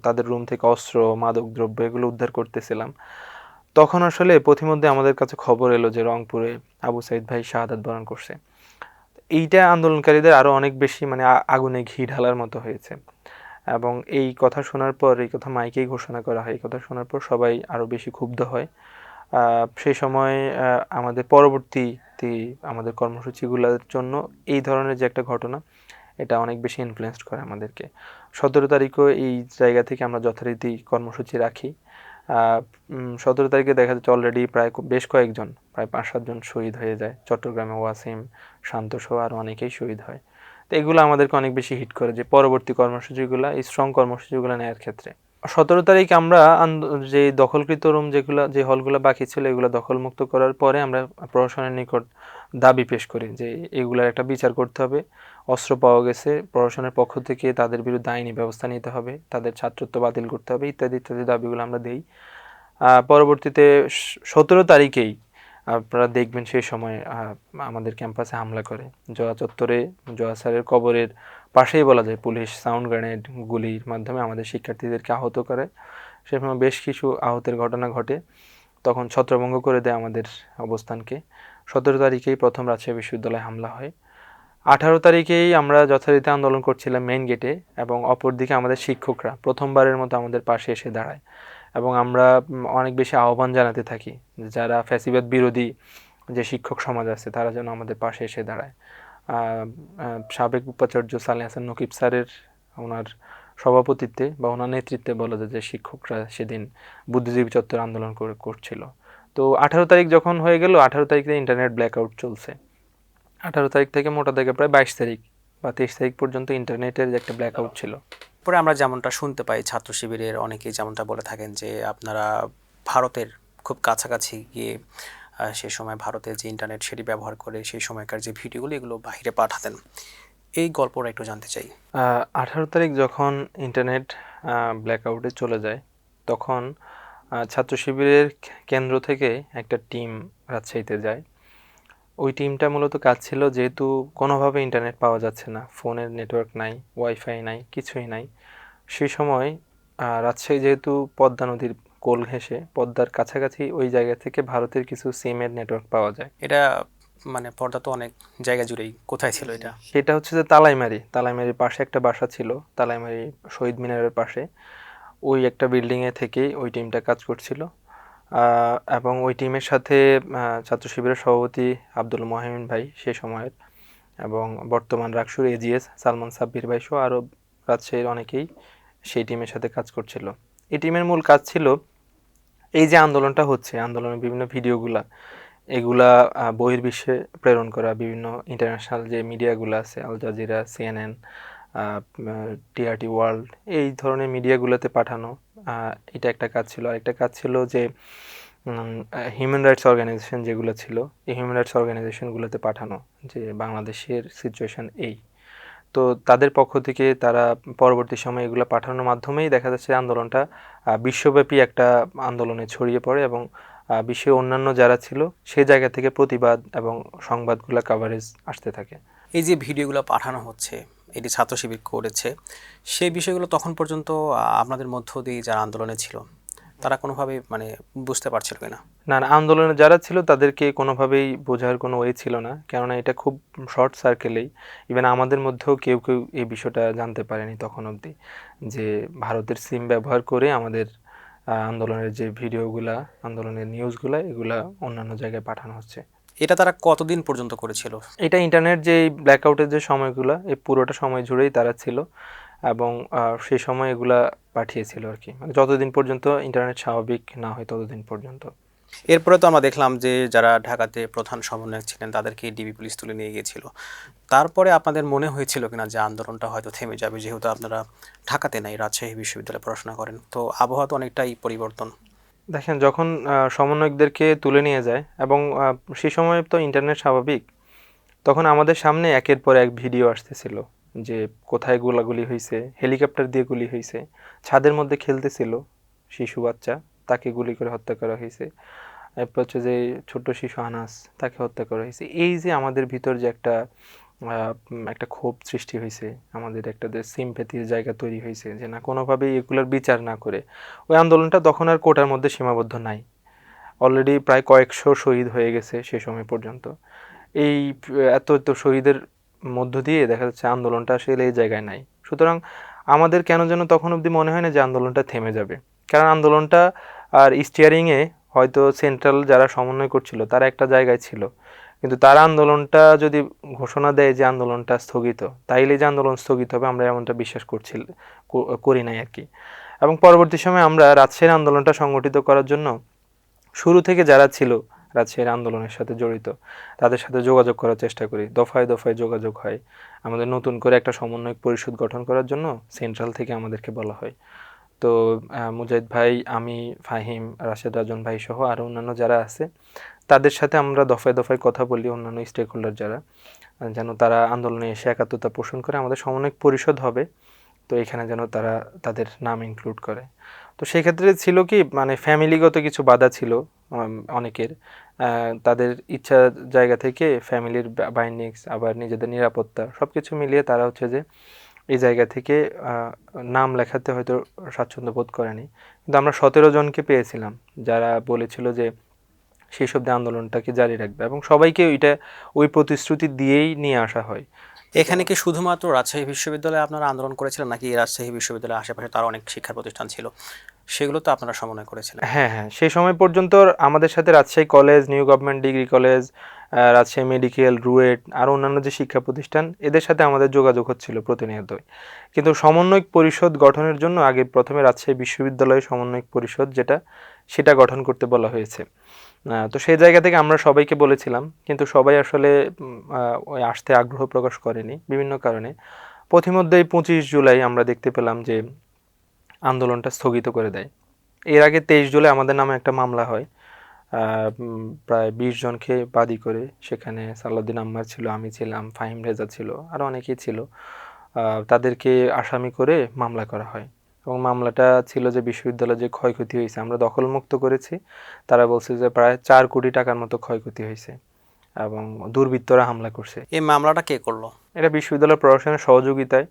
তাদের রুম থেকে অস্ত্র, মাদকদ্রব্য এগুলো উদ্ধার করতেছিলাম, তখন আসলে পথিমধ্যে আমাদের কাছে খবর এলো যে রংপুরে আবু সাইদ ভাই শাহাদাত বরণ করছে। এইটা আন্দোলনকারীদের আরো অনেক বেশি মানে আগুনে ঘি ঢালার মতো হয়েছে এবং এই কথা শোনার পর, এই কথা মাইকেই ঘোষণা করা হয়, এই কথা শোনার পর সবাই আরো বেশি ক্ষুব্ধ হয়। সেই সময় আমাদের পরবর্তী আমাদের কর্মসূচিগুলোর জন্য এই ধরনের যে একটা ঘটনা, এটা অনেক বেশি ইনফ্লুয়েন্সড করে আমাদেরকে। 17 তারিখও এই জায়গা থেকে আমরা যথারীতি কর্মসূচি রাখি। 17 তারিখে দেখা যাচ্ছে অলরেডি প্রায় বেশ কয়েকজন, প্রায় 5-7 জন শহীদ হয়ে যায়। চট্টগ্রামে ওয়াসিম, শান্তসহ আর অনেকেই শহীদ হয়। তো এগুলো আমাদেরকে অনেক বেশি হিট করে যে পরবর্তী কর্মসূচিগুলো, এই স্ট্রং কর্মসূচিগুলো নেওয়ার ক্ষেত্রে। 17 তারিখ আমরা যে দখলকৃত রুম যেগুলো, যে হলগুলো বাকি ছিল এগুলো দখলমুক্ত করার পরে আমরা প্রশাসনের নিকট দাবি পেশ করি যে এগুলার একটা বিচার করতে হবে। অস্ত্র পাওয়া গেছে, প্রশাসনের পক্ষ থেকে তাদের বিরুদ্ধে আইনি ব্যবস্থা নিতে হবে, তাদের ছাত্রত্ব বাতিল করতে হবে, ইত্যাদি ইত্যাদি দাবিগুলো আমরা দেই। পরবর্তীতে 17 তারিখেই আপনারা দেখবেন সেই সময় আমাদের ক্যাম্পাসে হামলা করে। জয়া চত্বরে জয়া স্যারের কবরের পাশেই বলা যায় পুলিশ সাউন্ড গ্রেনেড গুলির মাধ্যমে আমাদের শিক্ষার্থীদেরকে আহত করে। সে সময় বেশ কিছু আহতের ঘটনা ঘটে, তখন ছত্রভঙ্গ করে দেয় আমাদের অবস্থানকে। 17 তারিখেই প্রথম রাজশাহী বিশ্ববিদ্যালয়ে হামলা হয়। 18 তারিখেই আমরা যথারীতি আন্দোলন করছিলাম মেইন গেটে এবং অপরদিকে আমাদের শিক্ষকরা প্রথমবারের মতো আমাদের পাশে এসে দাঁড়ায় এবং আমরা অনেক বেশি আহ্বান জানাতে থাকি যারা ফ্যাসিবাদ বিরোধী যে শিক্ষক সমাজ আছে তারা যেন আমাদের পাশে এসে দাঁড়ায়। সাবেক উপাচার্য সালেহ হাসান নকিব স্যারের ওনার সভাপতিত্বে বা ওনার নেতৃত্বে বলা যায় যে শিক্ষকরা সেদিন বুদ্ধিজীবী চত্বর আন্দোলন করছিল। তো 18 তারিখ যখন হয়ে গেল, 18 তারিখে ইন্টারনেট ব্ল্যাকআউট চলছে। 18 তারিখ থেকে মোটা দাগে প্রায় 22 তারিখ বা 23 তারিখ পর্যন্ত ইন্টারনেটের যে একটা ব্ল্যাকআউট ছিল। পরে আমরা যেমনটা শুনতে পাই ছাত্র শিবিরের অনেকেই যেমনটা বলে থাকেন যে আপনারা ভারতের খুব কাছাকাছি গিয়ে সেই সময় ভারতের যে ইন্টারনেট সেটি ব্যবহার করে সেই সময়কার যে ভিডিওগুলো এগুলো বাইরে পাঠাতেন। এই গল্পটা একটু জানতে চাই। 18 তারিখ যখন ইন্টারনেট ব্ল্যাকআউটে চলে যায় তখন ছাত্র শিবিরের কেন্দ্র থেকে একটা টিম রাজশাহীতে যায়। ওই টিমটা মূলত কাজ ছিল, যেহেতু কোনোভাবে ইন্টারনেট পাওয়া যাচ্ছে না, ফোনের নেটওয়ার্ক নাই, ওয়াইফাই নাই, কিছুই নাই। সেই সময় রাজশাহী যেহেতু পদ্মা নদীর কোল ঘেঁষে, পদ্মার কাছাকাছি ওই জায়গা থেকে ভারতের কিছু সিমের নেটওয়ার্ক পাওয়া যায়। এটা মানে পর্দা তো অনেক জায়গা জুড়েই, কোথায় ছিল এটা? সেটা হচ্ছে যে তালাইমারির পাশে একটা বাসা ছিল, তালাইমারি শহীদ মিনারের পাশে। ওই একটা বিল্ডিংয়ে থেকেই ওই টিমটা কাজ করছিল এবং ওই টিমের সাথে ছাত্র শিবিরের সভাপতি আব্দুল মোহাইমিন ভাই সে সময়ের এবং বর্তমান রাকসুর এজিএস সালমান সাব্বির ভাই সহ আরও রাজশাহীর অনেকেই সেই টিমের সাথে কাজ করছিল। এই টিমের মূল কাজ ছিল এই যে আন্দোলনটা হচ্ছে, আন্দোলনের বিভিন্ন ভিডিওগুলা এগুলা বহির্বিশ্বে প্রেরণ করা, বিভিন্ন ইন্টারন্যাশনাল যে মিডিয়াগুলো আছে, Al Jazeera, CNN, TRT world, এই ধরনের মিডিয়াগুলোতে পাঠানো, এটা একটা কাজ ছিল। আরেকটা কাজ ছিল যে হিউম্যান রাইটস অর্গানাইজেশন যেগুলো ছিল, এই হিউম্যান রাইটস অর্গানাইজেশনগুলোতে পাঠানো যে বাংলাদেশের সিচুয়েশন এই। তো তাদের পক্ষ থেকে তারা পরবর্তী সময়ে এগুলো পাঠানোর মাধ্যমেই দেখা যাচ্ছে আন্দোলনটা বিশ্বব্যাপী একটা আন্দোলনে ছড়িয়ে পড়ে এবং বিশ্বের অন্যান্য যারা ছিল সে জায়গা থেকে প্রতিবাদ এবং সংবাদগুলো কাভারেজ আসতে থাকে। এই যে ভিডিওগুলো পাঠানো হচ্ছে, এটি ছাত্র শিবির করেছে, সেই বিষয়গুলো তখন পর্যন্ত আপনাদের মধ্য দিয়ে যারা আন্দোলনে ছিল তারা কোনোভাবে মানে বুঝতে পারছিল কিনা? না না, আন্দোলনে যারা ছিল তাদেরকে কোনোভাবেই বোঝার কোনো ওয়ে ছিল না, কেননা এটা খুব শর্ট সার্কেলেই, ইভেন আমাদের মধ্যেও কেউ কেউ এই বিষয়টা জানতে পারেনি তখন অবধি যে ভারতের সিম ব্যবহার করে আমাদের আন্দোলনের যে ভিডিওগুলা, আন্দোলনের নিউজগুলা, এগুলা অন্যান্য জায়গায় পাঠানো হচ্ছে। এটা তারা কতদিন পর্যন্ত করেছিল? এটা ইন্টারনেট যে ব্ল্যাকআউটের যে সময়গুলো, এই পুরোটা সময় জুড়েই তারা ছিল এবং সেই সময় এগুলা পাঠিয়েছিল আর কি, মানে যতদিন পর্যন্ত ইন্টারনেট স্বাভাবিক না হয় ততদিন পর্যন্ত। এরপরে তো আমরা দেখলাম যে যারা ঢাকাতে প্রধান সমন্বয়ক ছিলেন তাদেরকে ডিবি পুলিশ তুলে নিয়ে গিয়েছিল। তারপরে আপনাদের মনে হয়েছিল কিনা যে আন্দোলনটা হয়তো থেমে যাবে, যেহেতু আপনারা ঢাকাতে নাই, রাজশাহী বিশ্ববিদ্যালয়ে পড়াশোনা করেন, তো আবহাওয়া তো অনেকটাই পরিবর্তন। দেখেন, যখন সমন্বয়কদেরকে তুলে নিয়ে যায় এবং সেই সময় তো ইন্টারনেট স্বাভাবিক, তখন আমাদের সামনে একের পর এক ভিডিও আসতেছিল যে কোথায় গোলাগুলি হয়েছে, হেলিকপ্টার দিয়ে গুলি হয়েছে, ছাদের মধ্যে খেলতেছিল শিশু বাচ্চা, তাকে গুলি করে হত্যা করা হয়েছে। এরপর হচ্ছে যে ছোট্ট শিশু আনাস, তাকে হত্যা করা হয়েছে। এই যে আমাদের ভিতর যে একটা ক্ষোভ সৃষ্টি হয়েছে, আমাদের একটা যে সিম্প্যাথির জায়গা তৈরি হয়েছে, যে না কোনোভাবেই এগুলোর বিচার না করে, ওই আন্দোলনটা তখন আর কোটার মধ্যে সীমাবদ্ধ নাই। অলরেডি প্রায় কয়েকশো শহীদ হয়ে গেছে সে সময় পর্যন্ত। এই এত এত শহীদের মধ্য দিয়ে দেখা যাচ্ছে আন্দোলনটা আসলে এই জায়গায় নাই। সুতরাং আমাদের কেন যেন তখন অবধি মনে হয় না যে আন্দোলনটা থেমে যাবে, কারণ আন্দোলনটা আর স্টিয়ারিংয়ে হয়তো সেন্ট্রাল যারা সমন্বয় করছিল তারা একটা জায়গায় ছিল, কিন্তু তারা আন্দোলনটা যদি ঘোষণা দেয় যে আন্দোলনটা স্থগিত, তাইলে যে আন্দোলন স্থগিত হবে আমরা এমনটা বিশ্বাস করি নাই আর কি। এবং পরবর্তী সময়ে আমরা রাজশাহীর আন্দোলনটা সংগঠিত করার জন্য শুরু থেকে যারা ছিল রাজশাহীর আন্দোলনের সাথে জড়িত, তাদের সাথে যোগাযোগ করার চেষ্টা করি, দফায় দফায় যোগাযোগ হয়। আমাদের নতুন করে একটা সমন্বয়ক পরিষদ গঠন করার জন্য সেন্ট্রাল থেকে আমাদেরকে বলা হয়। তো মুজাহিদ ভাই, আমি, ফাহিম, রাশেদ রাজন ভাই সহ আরও অন্যান্য যারা আছে, তাদের সাথে আমরা দফায় দফায় কথা বলি, অন্যান্য স্টেক হোল্ডার যারা, যেন তারা আন্দোলনে এসে একাত্মতা পোষণ করে। আমাদের সমন্বয়ক পরিষদ হবে, তো এখানে যেন তারা তাদের নাম ইনক্লুড করে। তো সেক্ষেত্রে ছিল কি, মানে ফ্যামিলিগত কিছু বাধা ছিল অনেকের, তাদের ইচ্ছা জায়গা থেকে ফ্যামিলির বাইন্ডিংস, আবার নিজেদের নিরাপত্তা, সব কিছু মিলিয়ে তারা হচ্ছে যে এই জায়গা থেকে নাম লেখাতে হয়তো স্বাচ্ছন্দ্য বোধ করেনি। কিন্তু আমরা 17 জনকে পেয়েছিলাম যারা বলেছিল যে সেই সব আন্দোলনটাকে জারি রাখবে, এবং সবাইকে ওই প্রতিশ্রুতি দিয়েই নিয়ে আসা হয়। এখানে কি শুধুমাত্র রাজশাহী বিশ্ববিদ্যালয়ে আপনারা আন্দোলন করেছিলেন, নাকি রাজশাহী বিশ্ববিদ্যালয়ের আশেপাশে তার অনেক শিক্ষা প্রতিষ্ঠান ছিল, সেগুলো তো আপনারা সমন্বয় করেছিলেন? হ্যাঁ হ্যাঁ, সেই সময় পর্যন্ত আমাদের সাথে Rajshahi college, new government degree college, Rajshahi medical, RUET, আর অন্যান্য যে শিক্ষা প্রতিষ্ঠান, এদের সাথে আমাদের যোগাযোগ হচ্ছিল প্রতিনিয়তই। কিন্তু সমন্বয়ক পরিষদ গঠনের জন্য আগে প্রথমে রাজশাহী বিশ্ববিদ্যালয় সমন্বয়ক পরিষদ সেটা গঠন করতে বলা হয়েছে। তো সেই জায়গা থেকে আমরা সবাইকে বলেছিলাম, কিন্তু সবাই আসলে ওই আসতে আগ্রহ প্রকাশ করেনি বিভিন্ন কারণে। পথিমধ্যেই 25 জুলাই আমরা দেখতে পেলাম যে আন্দোলনটা স্থগিত করে দেয়। এর আগে 23 জুলাই আমাদের নামে একটা মামলা হয়, প্রায় 20 জনকে বাদী করে। সেখানে সালাউদ্দিন আম্মার ছিল, আমি ছিলাম, ফাহিম রেজা ছিল, আরও অনেকেই ছিল। তাদেরকে আসামি করে মামলা করা হয়, এবং মামলাটা ছিল যে বিশ্ববিদ্যালয়ে যে ক্ষয়ক্ষতি হয়েছে আমরা দখলমুক্ত করেছি। তারা বলছে যে প্রায় 4 কোটি টাকার মতো ক্ষয়ক্ষতি হয়েছে এবং দুর্বৃত্তরা হামলা করছে। এই মামলাটা কে করলো? এটা বিশ্ববিদ্যালয় প্রশাসনের সহযোগিতায়,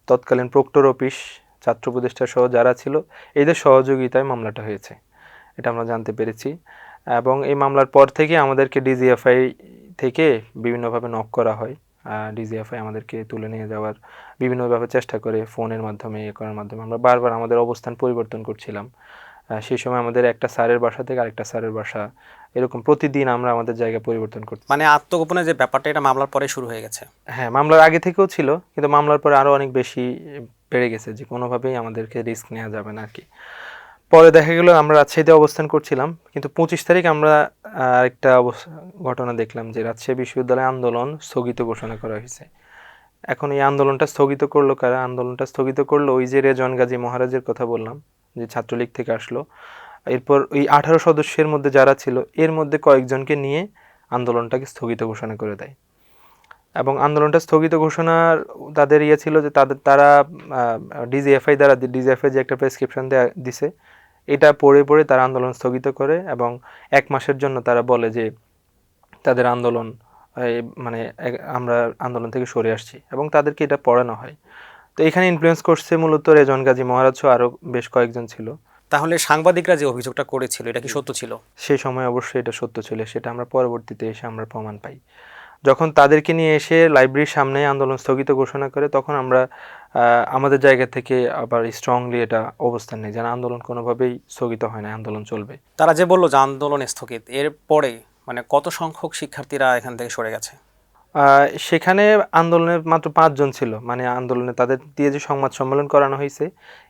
তৎকালীন প্রক্টর অফিস, ছাত্র উপদেষ্টা সহ যারা ছিল, এদের সহযোগিতায় মামলাটা হয়েছে, এটা আমরা জানতে পেরেছি। এবং এই মামলার পর থেকে আমাদেরকে ডিজিএফআই থেকে বিভিন্নভাবে নক করা হয়। ডিজিএফআই আমাদেরকে তুলে নিয়ে যাওয়ার বিভিন্নভাবে চেষ্টা করে, ফোনের মাধ্যমে, করার মাধ্যমে। আমরা বারবার আমাদের অবস্থান পরিবর্তন করছিলাম। সেই সময় আমাদের একটা স্যারের বাসা থেকে আরেকটা স্যারের বাসা, এরকম প্রতিদিন আমরা আমাদের জায়গা পরিবর্তন করছি। মানে আত্মগোপনের যে ব্যাপারটা, এটা মামলার পরে শুরু হয়ে গেছে? হ্যাঁ, মামলার আগে থেকেও ছিল, কিন্তু মামলার পরে আরও অনেক বেশি বেড়ে গেছে, যে কোনোভাবেই আমাদেরকে রিস্ক নেওয়া যাবে না আর কি। পরে দেখা গেল আমরা রাজশাহীতে অবস্থান করছিলাম, কিন্তু 25 তারিখ আমরা আরেকটা ঘটনা দেখলাম যে রাজশাহী বিশ্ববিদ্যালয়ে আন্দোলন স্থগিত ঘোষণা করা হয়েছে। এখন এই আন্দোলনটা স্থগিত করলো কারা? আন্দোলনটা স্থগিত করলো ওই যে রেজওয়ান গাজী মহারাজের কথা বললাম, যে ছাত্রলীগ থেকে আসলো। এরপর ওই 18 সদস্যের মধ্যে যারা ছিল, এর মধ্যে কয়েকজনকে নিয়ে আন্দোলনটাকে স্থগিত ঘোষণা করে দেয়। এবং আন্দোলনটা স্থগিত ঘোষণার তাদের ছিল যে তারা ডিজিএফআই যে একটা প্রেসক্রিপশন দিছে, এটা পড়ে পড়ে তারা আন্দোলন স্থগিত করে, এবং 1 মাসের জন্য তারা বলে যে তাদের আন্দোলন মানে আমরা আন্দোলন থেকে সরে আসছি, এবং তাদেরকে এটা পড়ানো হয়। তো এখানে ইনফ্লুয়েন্স করছে মূলত রেজওয়ান গাজী মহারাজ সহ আরও বেশ কয়েকজন ছিল। তাহলে সাংবাদিকরা যে অভিযোগটা করেছিল, এটা কি সত্য ছিল? সেই সময় অবশ্যই এটা সত্য ছিল, সেটা আমরা পরবর্তীতে এসে আমরা প্রমাণ পাই। যখন তাদেরকে নিয়ে এসে লাইব্রেরির সামনে আন্দোলন স্থগিত ঘোষণা করে, তখন আমরা আমাদের জায়গা থেকে আবার স্ট্রংলি এটা অবস্থান নেই যেন আন্দোলন কোনোভাবেই স্থগিত হয় না, আন্দোলন চলবে। তারা যে বললো যে আন্দোলন স্থগিত, এর পরে মানে কত সংখ্যক শিক্ষার্থীরা এখান থেকে সরে গেছে? সেখানে আন্দোলনে মাত্র 5 জন ছিল, মানে আন্দোলনে তাদের দিয়ে যে সংবাদ সম্মেলন করানো হয়েছে,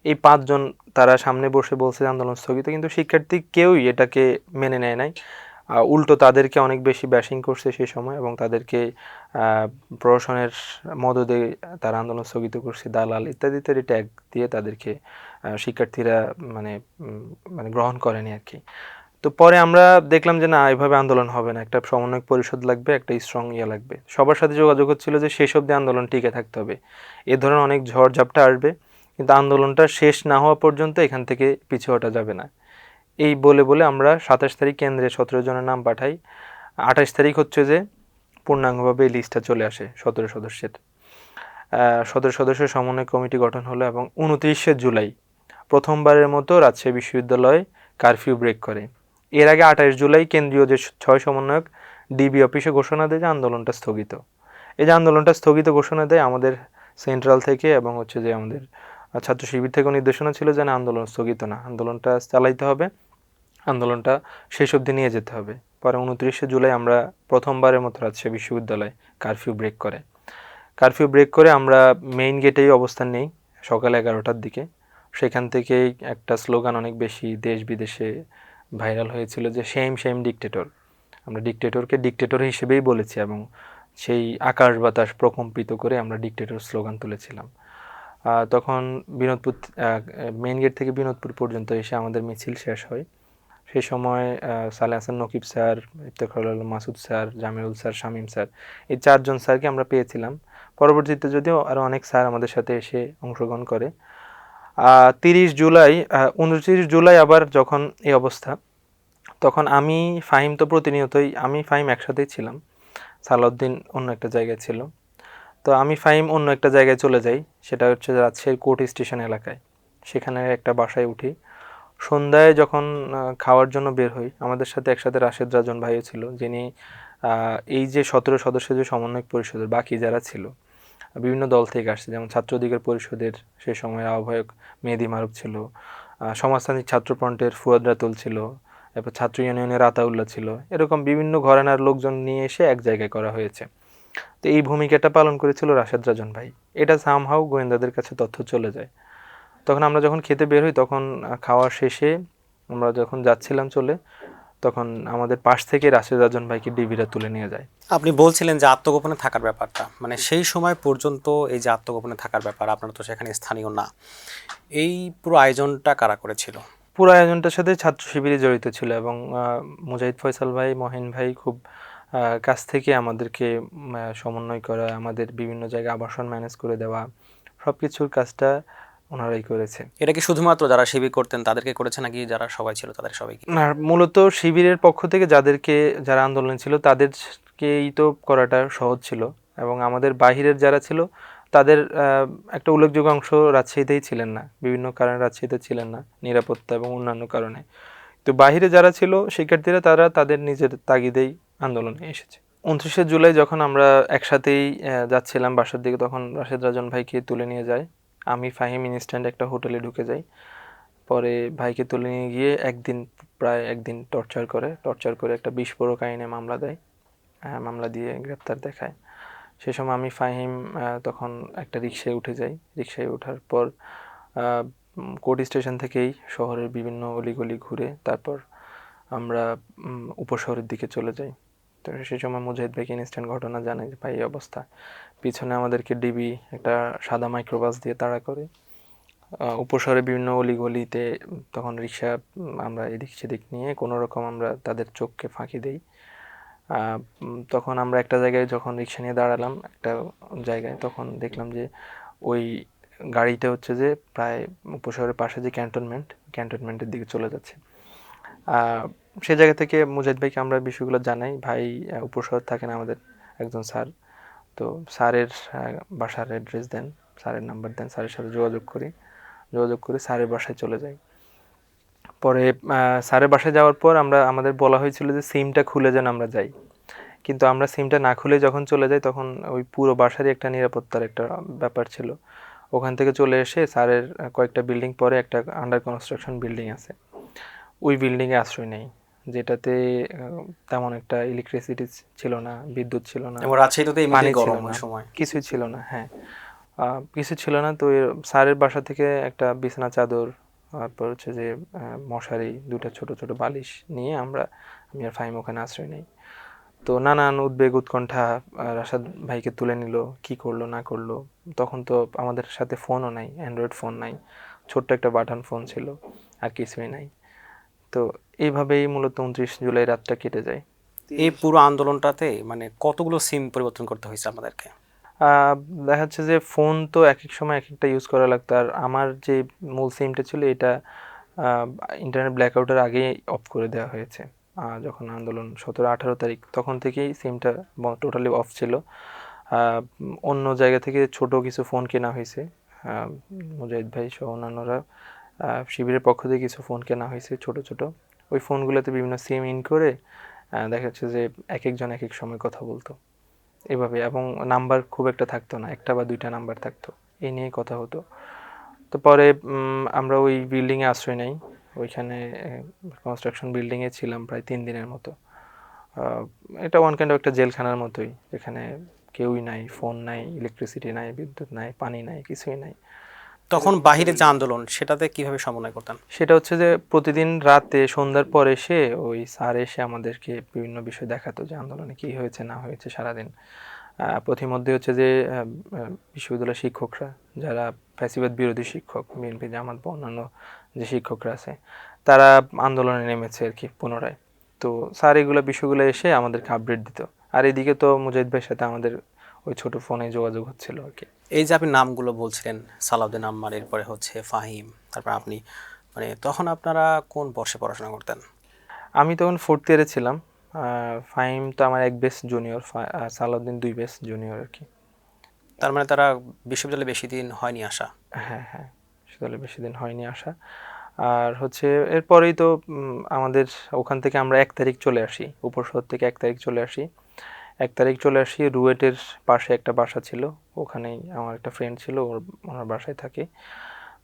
এই 5 জন তারা সামনে বসে বলছে যে আন্দোলন স্থগিত, কিন্তু শিক্ষার্থী কেউই এটাকে মেনে নেয় নাই। উল্টো তাদেরকে অনেক বেশি ব্যাশিং করছে সেই সময়, এবং তাদেরকে প্রশাসনের মদদে তারা আন্দোলন স্থগিত করছে, দালাল ইত্যাদি ইত্যাদি ট্যাগ দিয়ে তাদেরকে শিক্ষার্থীরা মানে মানে গ্রহণ করেনি আর কি। তো পরে আমরা দেখলাম যে না, এভাবে আন্দোলন হবে না, একটা সমন্বয় পরিষদ লাগবে, একটা স্ট্রং লাগবে। সবার সাথে যোগাযোগ হচ্ছিল যে শেষ অবধি আন্দোলন টিকে থাকতে হবে, এ ধরনের অনেক ঝড় ঝাপটা আসবে, কিন্তু আন্দোলনটা শেষ না হওয়া পর্যন্ত এখান থেকে পিছু হটা যাবে না। এই বলে বলে আমরা 27 তারিখ কেন্দ্রে 17 জনের নাম পাঠাই। 28 তারিখ হচ্ছে যে পূর্ণাঙ্গভাবে এই লিস্টটা চলে আসে 17 সদস্যের। 17 সদস্যের সমন্বয় কমিটি গঠন হলো, এবং 29শে জুলাই প্রথমবারের মতো রাজশাহী বিশ্ববিদ্যালয় কারফিউ ব্রেক করে। এর আগে 28 জুলাই কেন্দ্রীয় যে 6 সমন্বয়ক ডিবি অফিসে ঘোষণা দেয় যে আন্দোলনটা স্থগিত। এই যে আন্দোলনটা স্থগিত ঘোষণা দেয়, আমাদের সেন্ট্রাল থেকে এবং হচ্ছে যে আমাদের ছাত্র শিবির থেকেও নির্দেশনা ছিল যে না, আন্দোলন স্থগিত না, আন্দোলনটা চালাইতে হবে, আন্দোলনটা শেষ অবধি নিয়ে যেতে হবে। পরে 29শে জুলাই আমরা প্রথমবারের মতো রাজশাহী বিশ্ববিদ্যালয় কারফিউ ব্রেক করে। কারফিউ ব্রেক করে আমরা মেইন গেটেই অবস্থান নেই সকাল 11টার দিকে। সেখান থেকেই একটা স্লোগান অনেক বেশি দেশ বিদেশে ভাইরাল হয়েছিল যে সেম সেম ডিকটেটর। আমরা ডিকটেটরকে ডিকটেটর হিসেবেই বলেছি, এবং সেই আকাশ বাতাস প্রকম্পিত করে আমরা ডিকটেটর স্লোগান তুলেছিলাম। তখন বিনোদপুর মেইন গেট থেকে বিনোদপুর পর্যন্ত এসে আমাদের মিছিল শেষ হয়। সেই সময় সালে Hasan Nakib sir, Iftekharul Alam Masud sir, Jamirul sir, Shamim sir, এই 4 জন স্যারকে আমরা পেয়েছিলাম। পরবর্তীতে যদিও আরও অনেক স্যার আমাদের সাথে এসে অংশগ্রহণ করে। 30 জুলাই 29 জুলাই আবার যখন এই অবস্থা, তখন আমি ফাহিম তো প্রতিনিয়তই, আমি ফাহিম একসাথেই ছিলাম, সালাউদ্দিন অন্য একটা জায়গায় ছিল। তো আমি ফাহিম অন্য একটা জায়গায় চলে যাই, সেটা হচ্ছে রাজশাহীর কোর্ট স্টেশন এলাকায়। সেখানে একটা বাসায় উঠি। সন্ধ্যায় যখন খাওয়ার জন্য বের হই, আমাদের সাথে একসাথে রাশেদ রাজন ভাইও ছিল, যিনি এই যে 17 সদস্যের যে সমন্বয়ক পরিষদের বাকি যারা ছিল বিভিন্ন দল থেকে আসছে, যেমন ছাত্র অধিকার পরিষদের সে সময়ের আহ্বায়ক মেহেদি মারুফ ছিল, সমাজতান্ত্রিক ছাত্রফ্রন্টের ফুয়াদ রাতুল ছিল, এরপর ছাত্র ইউনিয়নের আতাউল্লাহ ছিল, এরকম বিভিন্ন ঘরানার লোকজন নিয়ে এসে এক জায়গায় করা হয়েছে। তো এই ভূমিকাটা পালন করেছিল রাশেদ রাজন ভাই। এটা সামহাউ গোয়েন্দাদের কাছে তথ্য চলে যায়। তখন আমরা যখন খেতে বের হই, তখন খাওয়া শেষে আমরা যখন যাচ্ছিলাম চলে, তখন আমাদের পাশ থেকে রাশেদ রাজন ভাইকে ডিবিরা তুলে নিয়ে যায়। আপনি বলছিলেন যে আত্মগোপনে থাকার ব্যাপারটা, মানে সেই সময় পর্যন্ত এই যে আত্মগোপনে থাকার ব্যাপার, আপনারা তো সেখানে স্থানীয় না, এই পুরো আয়োজনটা কারা করেছিল? পুরো আয়োজনটার সাথে ছাত্র শিবিরই জড়িত ছিল, এবং মুজাহিদ ফয়সাল ভাই, মহিন ভাই খুব কাছ থেকে আমাদেরকে সমন্বয় করা, আমাদের বিভিন্ন জায়গায় আবাসন ম্যানেজ করে দেওয়া, সব কিছুর কাজটা ওনারাই করেছে। এটা কি শুধুমাত্র যারা শিবির করতেন তাদেরকে করেছে, নাকি যারা সবাই ছিল তাদের সবাইকে? আর মূলত শিবিরের পক্ষ থেকে যারা আন্দোলনে ছিল তাদেরকেই তো করাটা সহজ ছিল, এবং আমাদের বাহিরের যারা ছিল তাদের একটা উল্লেখযোগ্য অংশ রাজশাহীতেই ছিলেন না, বিভিন্ন কারণে রাজশাহীতে ছিলেন না, নিরাপত্তা এবং অন্যান্য কারণে। তো বাহিরে যারা ছিল শিক্ষার্থীরা, তারা তাদের নিজের তাগিদেই আন্দোলনে এসেছে। 29শে জুলাই যখন আমরা একসাথেই যাচ্ছিলাম বাসার দিকে, তখন রাশেদ রাজন ভাইকে তুলে নিয়ে যায়। আমি ফাহিম ইনস্ট্যান্ট একটা হোটেলে ঢুকে যাই। পরে ভাইকে তুলে নিয়ে গিয়ে প্রায় একদিন টর্চার করে একটা বিস্ফোরক আইনে মামলা দেয়, মামলা দিয়ে গ্রেপ্তার দেখায়। সে সময় আমি ফাহিম তখন একটা রিকশায় উঠে যাই। রিকশায় ওঠার পর কোর্ট স্টেশন থেকেই শহরের বিভিন্ন অলিগলি ঘুরে তারপর আমরা উপশহরের দিকে চলে যাই। তো সেই সময় মুজাহিদ ভাইকে ইনস্ট্যান্ট ঘটনা জানাই যে ভাই এই অবস্থা। পিছনে আমাদেরকে ডিবি একটা সাদা মাইক্রোবাস দিয়ে তাড়া করে। উপশহরে বিভিন্ন অলিগলিতে তখন রিক্সা আমরা এদিক সেদিক নিয়ে কোনো রকম আমরা তাদের চোখকে ফাঁকি দেই। তখন আমরা একটা জায়গায় যখন রিক্সা নিয়ে দাঁড়ালাম একটা জায়গায়, তখন দেখলাম যে ওই গাড়িটা হচ্ছে যে প্রায় উপশহরের পাশে যে ক্যান্টনমেন্টের দিকে চলে যাচ্ছে। সে জায়গা থেকে মুজাহিদ ভাইকে আমরা বিষয়গুলো জানাই। ভাই উপশহর থাকেন আমাদের একজন স্যার, তো স্যারের বাসার অ্যাড্রেস দেন, স্যারের নাম্বার দেন, স্যারের সাথে যোগাযোগ করে স্যারের বাসায় চলে যাই। পরে স্যারের বাসায় যাওয়ার পর আমাদের বলা হয়েছিল যে সিমটা খুলে যেন আমরা যাই। কিন্তু আমরা সিমটা না খুলে যখন চলে যাই তখন ওই পুরো বাসারই একটা নিরাপত্তার একটা ব্যাপার ছিল। ওখান থেকে চলে এসে স্যারের কয়েকটা বিল্ডিং পরে একটা আন্ডার কনস্ট্রাকশন বিল্ডিং আছে, ওই বিল্ডিংয়ে আশ্রয় নেই, যেটাতে তেমন একটা ইলেকট্রিসিটি ছিল না, বিদ্যুৎ ছিল না, এবং রাজশাহীতে তো পানি এমনিতেই ছিল গরম না, ওই সময়। কিছুই ছিল না। হ্যাঁ, কিছু ছিল না। তো স্যারের বাসা থেকে একটা বিছানা চাদর, তারপর হচ্ছে যে মশারি, দুইটা ছোট ছোট বালিশ নিয়ে আমি আর ফাহিম ওখানে আশ্রয় নেই। তো নানান উদ্বেগ উৎকণ্ঠা, রাশাদ ভাইকে তুলে নিল, কি করলো না করলো। তখন তো আমাদের সাথে ফোনও নাই, অ্যান্ড্রয়েড ফোন নাই, ছোট্ট একটা বাটন ফোন ছিল, আর কিছুই নাই। তো এইভাবেই মূলত 29 জুলাই রাতটা কেটে যায়। এই পুরো আন্দোলনটাতে মানে কতগুলো সিম পরিবর্তন করতে হয়েছে আমাদেরকে? আহ, দেখা যাচ্ছে যে ফোন তো এক এক সময় এক একটা ইউজ করা লাগতো, আর আমার যে মূল সিমটা ছিল এটা ইন্টারনেট ব্ল্যাকআউটের আগেই অফ করে দেওয়া হয়েছে। যখন আন্দোলন 17-18 তারিখ তখন থেকেই সিমটা টোটালি অফ ছিল। অন্য জায়গা থেকে ছোট কিছু ফোন কেনা হয়েছে, মুজাহিদ ভাই সহ অন্যান্যরা, শিবিরের পক্ষ থেকে কিছু ফোন কেনা হয়েছে ছোট ছোট। ওই ফোনগুলোতে বিভিন্ন সিম ইন করে দেখা যাচ্ছে যে এক একজন এক এক সময় কথা বলতো এভাবে, এবং নাম্বার খুব একটা থাকতো না, একটা বা দুইটা নাম্বার থাকতো, এই নিয়ে কথা হতো। তো পরে আমরা ওই বিল্ডিংয়ে আশ্রয় নেই, ওইখানে কনস্ট্রাকশন বিল্ডিংয়ে ছিলাম প্রায় 3 দিনের মতো। আহ, এটা ওয়ান কাইন্ড অফ একটা জেলখানার মতোই, যেখানে কেউই নাই, ফোন নাই, ইলেকট্রিসিটি নাই, বিদ্যুৎ নাই, পানি নাই, কিছুই নাই। তখন বাহিরে যে আন্দোলন সেটাতে কিভাবে সমন্বয় করতেন? সেটা হচ্ছে যে প্রতিদিন রাতে সন্ধ্যার পর এসে ওই স্যার এসে আমাদেরকে বিভিন্ন বিষয় দেখাতো যে আন্দোলনে কি হয়েছে না হয়েছে সারাদিন। প্রতিমধ্যে হচ্ছে যে বিশ্ববিদ্যালয়ের শিক্ষকরা, যারা ফ্যাসিবাদ বিরোধী শিক্ষক, বিএনপি জামাত বা অন্যান্য যে শিক্ষকরা আছে, তারা আন্দোলনে নেমেছে আর কি পুনরায়। তো স্যার এগুলো বিষয়গুলো এসে আমাদেরকে আপডেট দিত। আর এদিকে তো মুজাহিদ ভাইয়ের সাথে আমাদের ওই ছোট ফোনে যোগাযোগ হচ্ছিল আর কি। এই যে আপনি নামগুলো বলছিলেন, সালাউদ্দিন আম্মার, এরপরে হচ্ছে ফাহিম, তারপর আপনি, মানে তখন আপনারা কোন বর্ষে পড়াশোনা করতেন? আমি তখন 4th ইয়ারে ছিলাম। ফাহিম তো আমার 1 batch junior, Salauddin 2 batch junior আর কি। তার মানে তারা বিশ্ববিদ্যালয়ে বেশি দিন হয়নি আসা। হ্যাঁ হ্যাঁ, আসলে বেশি দিন হয়নি আসা। আর হচ্ছে এরপরেই তো আমাদের ওখান থেকে আমরা 1 তারিখ চলে আসি, উপশহর থেকে 1 তারিখ চলে আসি। 1 তারিখ চলে আসি, রুয়েটের পাশে একটা বাসা ছিল, ওখানেই আমার একটা ফ্রেন্ড ছিল, ওনার বাসায় থাকি।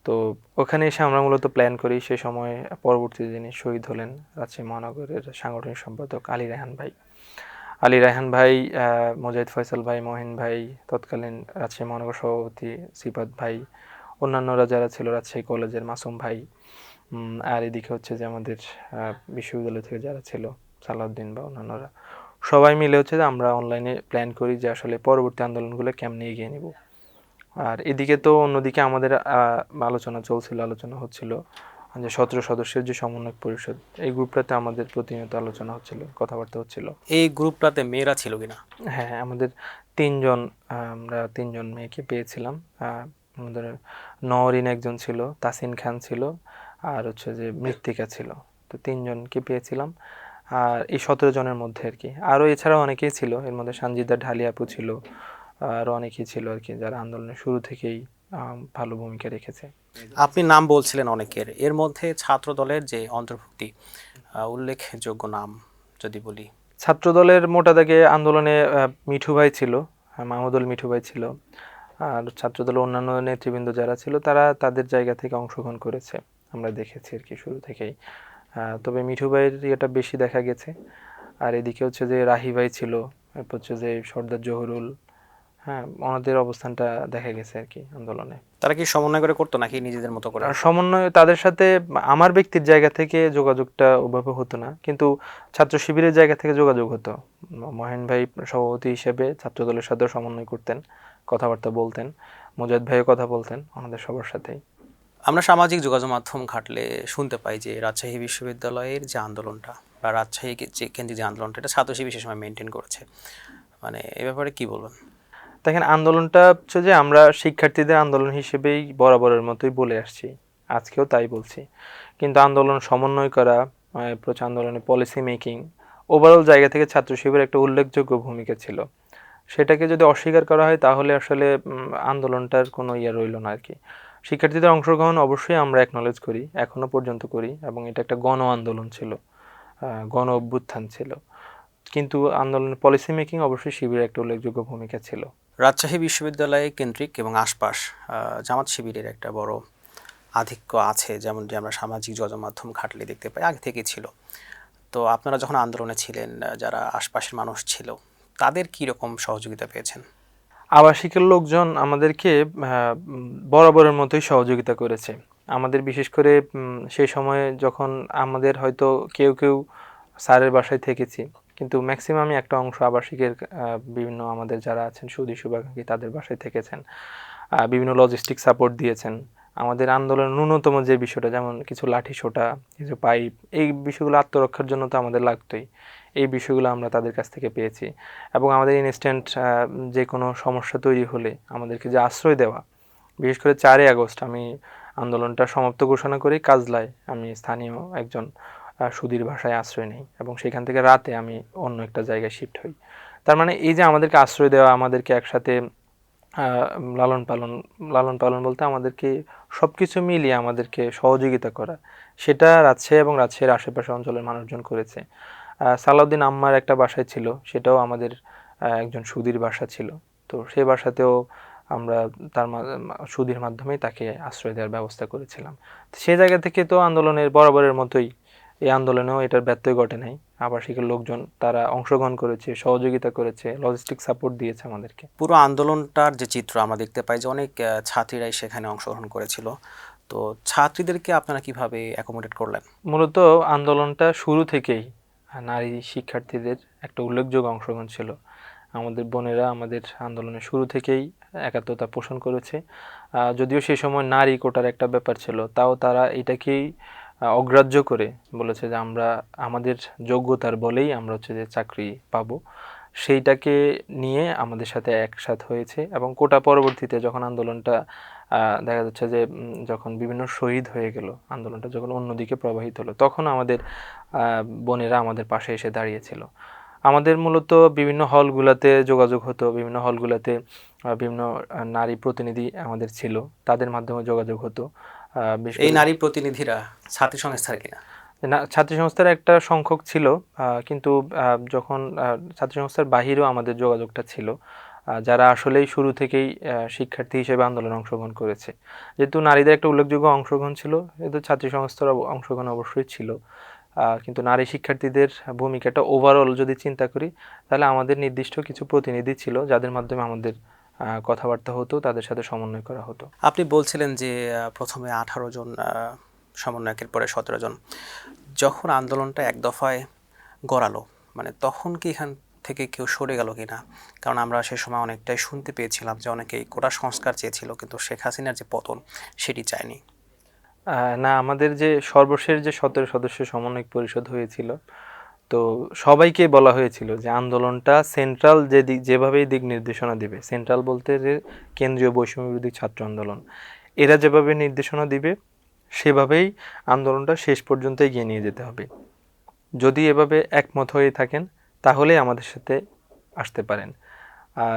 তো ওখানে এসে আমরা মূলত প্ল্যান করি। সে সময় পরবর্তী যিনি শহীদ হলেন রাজশাহী মহানগরের সাংগঠনিক সম্পাদক আলী রায়হান ভাই। আলী রায়হান ভাই, মোজাহিদ ফয়সাল ভাই, মহিন ভাই, তৎকালীন রাজশাহী মহানগর সভাপতি সিফাত ভাই, অন্যান্যরা যারা ছিল, রাজশাহী কলেজের মাসুম ভাই, আর এদিকে হচ্ছে যে আমাদের বিশ্ববিদ্যালয় থেকে যারা ছিল, সালাউদ্দিন বা অন্যান্যরা, সবাই মিলে হচ্ছে যে আমরা অনলাইনে প্ল্যান করি যে আসলে পরবর্তী আন্দোলনগুলো কেমনে এগিয়ে নিব। আর এদিকে তো অন্যদিকে আমাদের আলোচনা হচ্ছিল যে 17 সদস্যের যে সমন্বয় পরিষদ, এই গ্রুপটাতে আমাদের প্রতিনিয়ত আলোচনা হচ্ছিল, কথাবার্তা হচ্ছিল। এই গ্রুপটাতে মেয়েরা ছিল কিনা? হ্যাঁ হ্যাঁ, আমাদের 3জন, আমরা 3জন মেয়েকে পেয়েছিলাম। আমাদের নওরিন একজন ছিল, তাসিন খান ছিল, আর হচ্ছে যে মৃত্তিকা ছিল। তো 3জনকে পেয়েছিলাম। আর এই 17 জনের মধ্যে আর কি আরও এছাড়াও অনেকেই ছিল, এর মধ্যে সানজিদা ঢালি আপু ছিল, আরও অনেকেই ছিল আর কি, যারা আন্দোলনের শুরু থেকেই ভালো ভূমিকা রেখেছে। আপনি নাম বলছিলেন অনেকের, এর মধ্যে ছাত্র দলের যে অন্তর্ভুক্তি, উল্লেখযোগ্য নাম যদি বলি। ছাত্রদলের মোটা দাগে আন্দোলনে মিঠু ভাই ছিল, মাহমুদুল মিঠু ভাই ছিল। আর ছাত্রদলের অন্যান্য নেতৃবৃন্দ যারা ছিল তারা তাদের জায়গা থেকে অংশগ্রহণ করেছে, আমরা দেখেছি আর কি শুরু থেকেই। তবে মিঠু ভাইয়ের ইয়েটা বেশি দেখা গেছে। আর এদিকে হচ্ছে যে রাহি ভাই ছিল, এরপর হচ্ছে যে সর্দার জহুরুল, হ্যাঁ, ওনাদের অবস্থানটা দেখা গেছে আর কি আন্দোলনে। তারা কি সমন্বয় করে করতো নাকি নিজেদের মতো করে? আর সমন্বয় তাদের সাথে আমার ব্যক্তির জায়গা থেকে যোগাযোগটা ওভাবে হতো না, কিন্তু ছাত্র শিবিরের জায়গা থেকে যোগাযোগ হতো। মহেন ভাই সভাপতি হিসেবে ছাত্রদলের সাথেও সমন্বয় করতেন, কথাবার্তা বলতেন, মুজাহিদ ভাইও কথা বলতেন ওনাদের সবার সাথেই। আমরা সামাজিক যোগাযোগ মাধ্যম ঘাটলে শুনতে পাই যে রাজশাহী বিশ্ববিদ্যালয়ের যে আন্দোলনটা বা রাজশাহী যে কেন্দ্রিক যে আন্দোলনটা, এটা ছাত্র শিবির সে সময় মেনটেন করেছে, মানে এ ব্যাপারে কি বলবেন? দেখেন, আন্দোলনটা হচ্ছে যে আমরা শিক্ষার্থীদের আন্দোলন হিসেবেই বরাবরের মতোই বলে আসছি, আজকেও তাই বলছি। কিন্তু আন্দোলন সমন্বয় করা, প্রচার আন্দোলনে পলিসি মেকিং, ওভারঅল জায়গা থেকে ছাত্র শিবিরের একটা উল্লেখযোগ্য ভূমিকা ছিল। সেটাকে যদি অস্বীকার করা হয় তাহলে আসলে আন্দোলনটার কোনো ইয়ে রইল না আর কি। শিক্ষার্থীদের অংশগ্রহণ অবশ্যই আমরা অ্যাকনলেজ করি, এখনো পর্যন্ত করি, এবং এটা একটা গণ আন্দোলন ছিল, গণ অভ্যুত্থান ছিল। কিন্তু আন্দোলনের পলিসি মেকিং অবশ্যই শিবিরের একটা উল্লেখযোগ্য ভূমিকা ছিল। রাজশাহী বিশ্ববিদ্যালয় কেন্দ্রিক এবং আশপাশ জামাত শিবিরের একটা বড় আধিক্য আছে, যেমন যে আমরা সামাজিক যোগাযোগ ঘাটলে দেখতে পাই, আগে থেকেই ছিল। তো আপনারা যখন আন্দোলনে ছিলেন, যারা আশপাশের মানুষ ছিল তাদের কি রকম সহযোগিতা পেয়েছেন? আবাসিকের লোকজন আমাদেরকে বরাবরের মতোই সহযোগিতা করেছে। আমাদের বিশেষ করে সেই সময়ে যখন আমাদের হয়তো কেউ কেউ স্যারের বাসায় থেকেছি, কিন্তু ম্যাক্সিমামই একটা অংশ আবাসিকের বিভিন্ন আমাদের যারা আছেন সুদী শুভাকাঙ্ক্ষী তাদের বাসায় থেকেছেন, বিভিন্ন লজিস্টিক সাপোর্ট দিয়েছেন। আমাদের আন্দোলনের ন্যূনতম যে বিষয়টা, যেমন কিছু লাঠি সোঁটা, কিছু পাইপ, এই বিষয়গুলো আত্মরক্ষার জন্য তো আমাদের লাগতোই। এই বিষয়গুলো আমরা তাদের কাছ থেকে পেয়েছি। এবং আমাদের ইনস্ট্যান্ট যে কোনো সমস্যা তৈরি হলে আমাদেরকে যে আশ্রয় দেওয়া, বিশেষ করে 4ই আগস্ট আমি আন্দোলনটা সমাপ্ত ঘোষণা করি কাজলায় আমি স্থানীয় একজন সুধীর বাসায় আশ্রয় নেই এবং সেখান থেকে রাতে আমি অন্য একটা জায়গায় শিফট হই। তার মানে এই যে আমাদেরকে আশ্রয় দেওয়া, আমাদেরকে একসাথে লালন পালন, লালন পালন বলতে আমাদেরকে সব কিছু মিলিয়ে আমাদেরকে সহযোগিতা করা, সেটা রাজশাহী এবং রাজশাহীর আশেপাশে অঞ্চলের মানুষজন করেছে। সালাউদ্দিন আম্মার একটা বাসায় ছিল, সেটাও আমাদের একজন সুধীর বাসা ছিল। তো সেই বাসাতেও আমরা তার সুধীর মাধ্যমেই তাকে আশ্রয় দেওয়ার ব্যবস্থা করেছিলাম। তো সেই জায়গা থেকে তো আন্দোলনের বরাবরের মতোই এই আন্দোলনেও এটার ব্যত্যয় ঘটে নাই। আবাসিকের লোকজন তারা অংশগ্রহণ করেছে, সহযোগিতা করেছে, লজিস্টিক সাপোর্ট দিয়েছে আমাদেরকে। পুরো আন্দোলনটার যে চিত্র আমরা দেখতে পাই যে অনেক ছাত্রীরাই সেখানে অংশগ্রহণ করেছিল। তো ছাত্রীদেরকে আপনারা কিভাবে অ্যাকোমোডেট করলেন? মূলত আন্দোলনটা শুরু থেকেই নারী শিক্ষার্থীদের একটা উল্লেখযোগ্য অংশগ্রহণ ছিল। আমাদের বোনেরা আমাদের আন্দোলনের শুরু থেকেই একাত্মতা পোষণ করেছে। যদিও সেই সময় নারী কোটার একটা ব্যাপার ছিল, তাও তারা এটাকেই অগ্রাহ্য করে বলেছে যে আমরা আমাদের যোগ্যতার বলেই আমরা হচ্ছে যে চাকরি পাবো, সেইটাকে নিয়ে আমাদের সাথে একসাথ হয়েছে। এবং কোটা পরবর্তীতে যখন আন্দোলনটা দেখা যাচ্ছে যে যখন বিভিন্ন শহীদ হয়ে গেল, আন্দোলনটা যখন অন্যদিকে প্রবাহিত হলো, তখন আমাদের বোনেরা আমাদের পাশে এসে দাঁড়িয়েছিল। আমাদের মূলত বিভিন্ন হলগুলোতে যোগাযোগ হতো, বিভিন্ন হলগুলোতে বিভিন্ন নারী প্রতিনিধি আমাদের ছিল, তাদের মাধ্যমে যোগাযোগ হতো। এই নারী প্রতিনিধিরা ছাত্রী সংস্থার কিনা? না, ছাত্রী সংস্থার একটা সংখ্যক ছিল, কিন্তু যখন ছাত্রী সংস্থার বাহিরেও আমাদের যোগাযোগটা ছিল, যারা আসলেই শুরু থেকেই শিক্ষার্থী হিসেবে আন্দোলনে অংশগ্রহণ করেছে। যেহেতু নারীদের একটা উল্লেখযোগ্য অংশগ্রহণ ছিল, কিন্তু ছাত্রী সংস্থার অংশগ্রহণ অবশ্যই ছিল। কিন্তু নারী শিক্ষার্থীদের ভূমিকাটা ওভারঅল যদি চিন্তা করি, তাহলে আমাদের নির্দিষ্ট কিছু প্রতিনিধি ছিল যাদের মাধ্যমে আমাদের কথাবার্তা হতো, তাদের সাথে সমন্বয় করা হতো। আপনি বলছিলেন যে প্রথমে 18 জন সমন্বয়কের পরে 17 জন। যখন আন্দোলনটা এক দফায় গড়ালো, মানে তখন কি এখান থেকে কেউ সরে গেল কিনা? কারণ আমরা সে সময় অনেকটাই শুনতে পেয়েছিলাম যে অনেকেই কোটা সংস্কার চেয়েছিল, কিন্তু শেখ হাসিনার যে পতন সেটি চায়নি। না, আমাদের যে সর্বশেষ যে 17 সদস্যের সমন্বয় পরিষদ হয়েছিল, তো সবাইকে বলা হয়েছিল যে আন্দোলনটা সেন্ট্রাল যে দিক যেভাবেই দিক নির্দেশনা দিবে, সেন্ট্রাল বলতে যে কেন্দ্রীয় বৈষম্য বিরোধী ছাত্র আন্দোলন, এরা যেভাবে নির্দেশনা দিবে সেভাবেই আন্দোলনটা শেষ পর্যন্ত এগিয়ে নিয়ে যেতে হবে। যদি এভাবে একমত হয়ে থাকেন তাহলে আমাদের সাথে আসতে পারেন।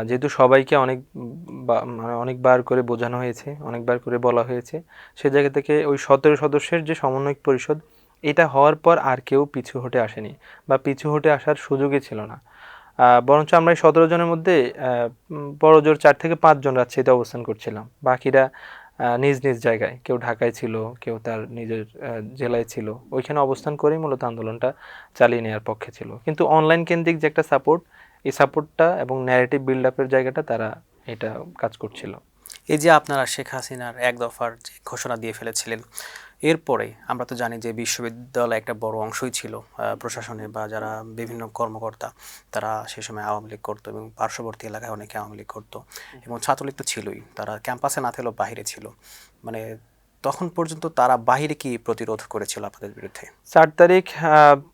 যেহেতু সবাইকে মানে অনেকবার করে বোঝানো হয়েছে, অনেকবার করে বলা হয়েছে, সে জায়গা থেকে ওই 17 সদস্যের যে সমন্বয়ক পরিষদ, এটা হওয়ার পর আর কেউ পিছু হটে আসেনি বা পিছু হটে আসার সুযোগই ছিল না। বরঞ্চ আমরা এই 17 জনের মধ্যে বড় জোর 4 থেকে 5 জন রাজশাহীতে অবস্থান করছিলাম, বাকিরা নিজ নিজ জায়গায়, কেউ ঢাকায় ছিল, কেউ তার নিজের জেলায় ছিল, ওইখানে অবস্থান করেই মূলত আন্দোলনটা চালিয়ে নেওয়ার পক্ষে ছিল। কিন্তু অনলাইন কেন্দ্রিক যে একটা সাপোর্ট, এই সাপোর্টটা এবং ন্যারেটিভ বিল্ড আপের জায়গাটা তারা এটা কাজ করছিল। এই যে আপনারা শেখ হাসিনার এক দফার যে ঘোষণা দিয়ে ফেলেছিলেন, এরপরে আমরা তো জানি যে বিশ্ববিদ্যালয় একটা বড় অংশই ছিল প্রশাসনে বা যারা বিভিন্ন কর্মকর্তা, তারা সে সময় আওয়ামী লীগ করতো এবং পার্শ্ববর্তী এলাকায় অনেকে আওয়ামী লীগ করতো এবং ছাত্রলীগ তো ছিলই, তারা ক্যাম্পাসে না থাকলেও বাইরে ছিল। মানে তখন পর্যন্ত তারা বাহিরে কি প্রতিরোধ করেছিল আপনাদের বিরুদ্ধে? 4 তারিখ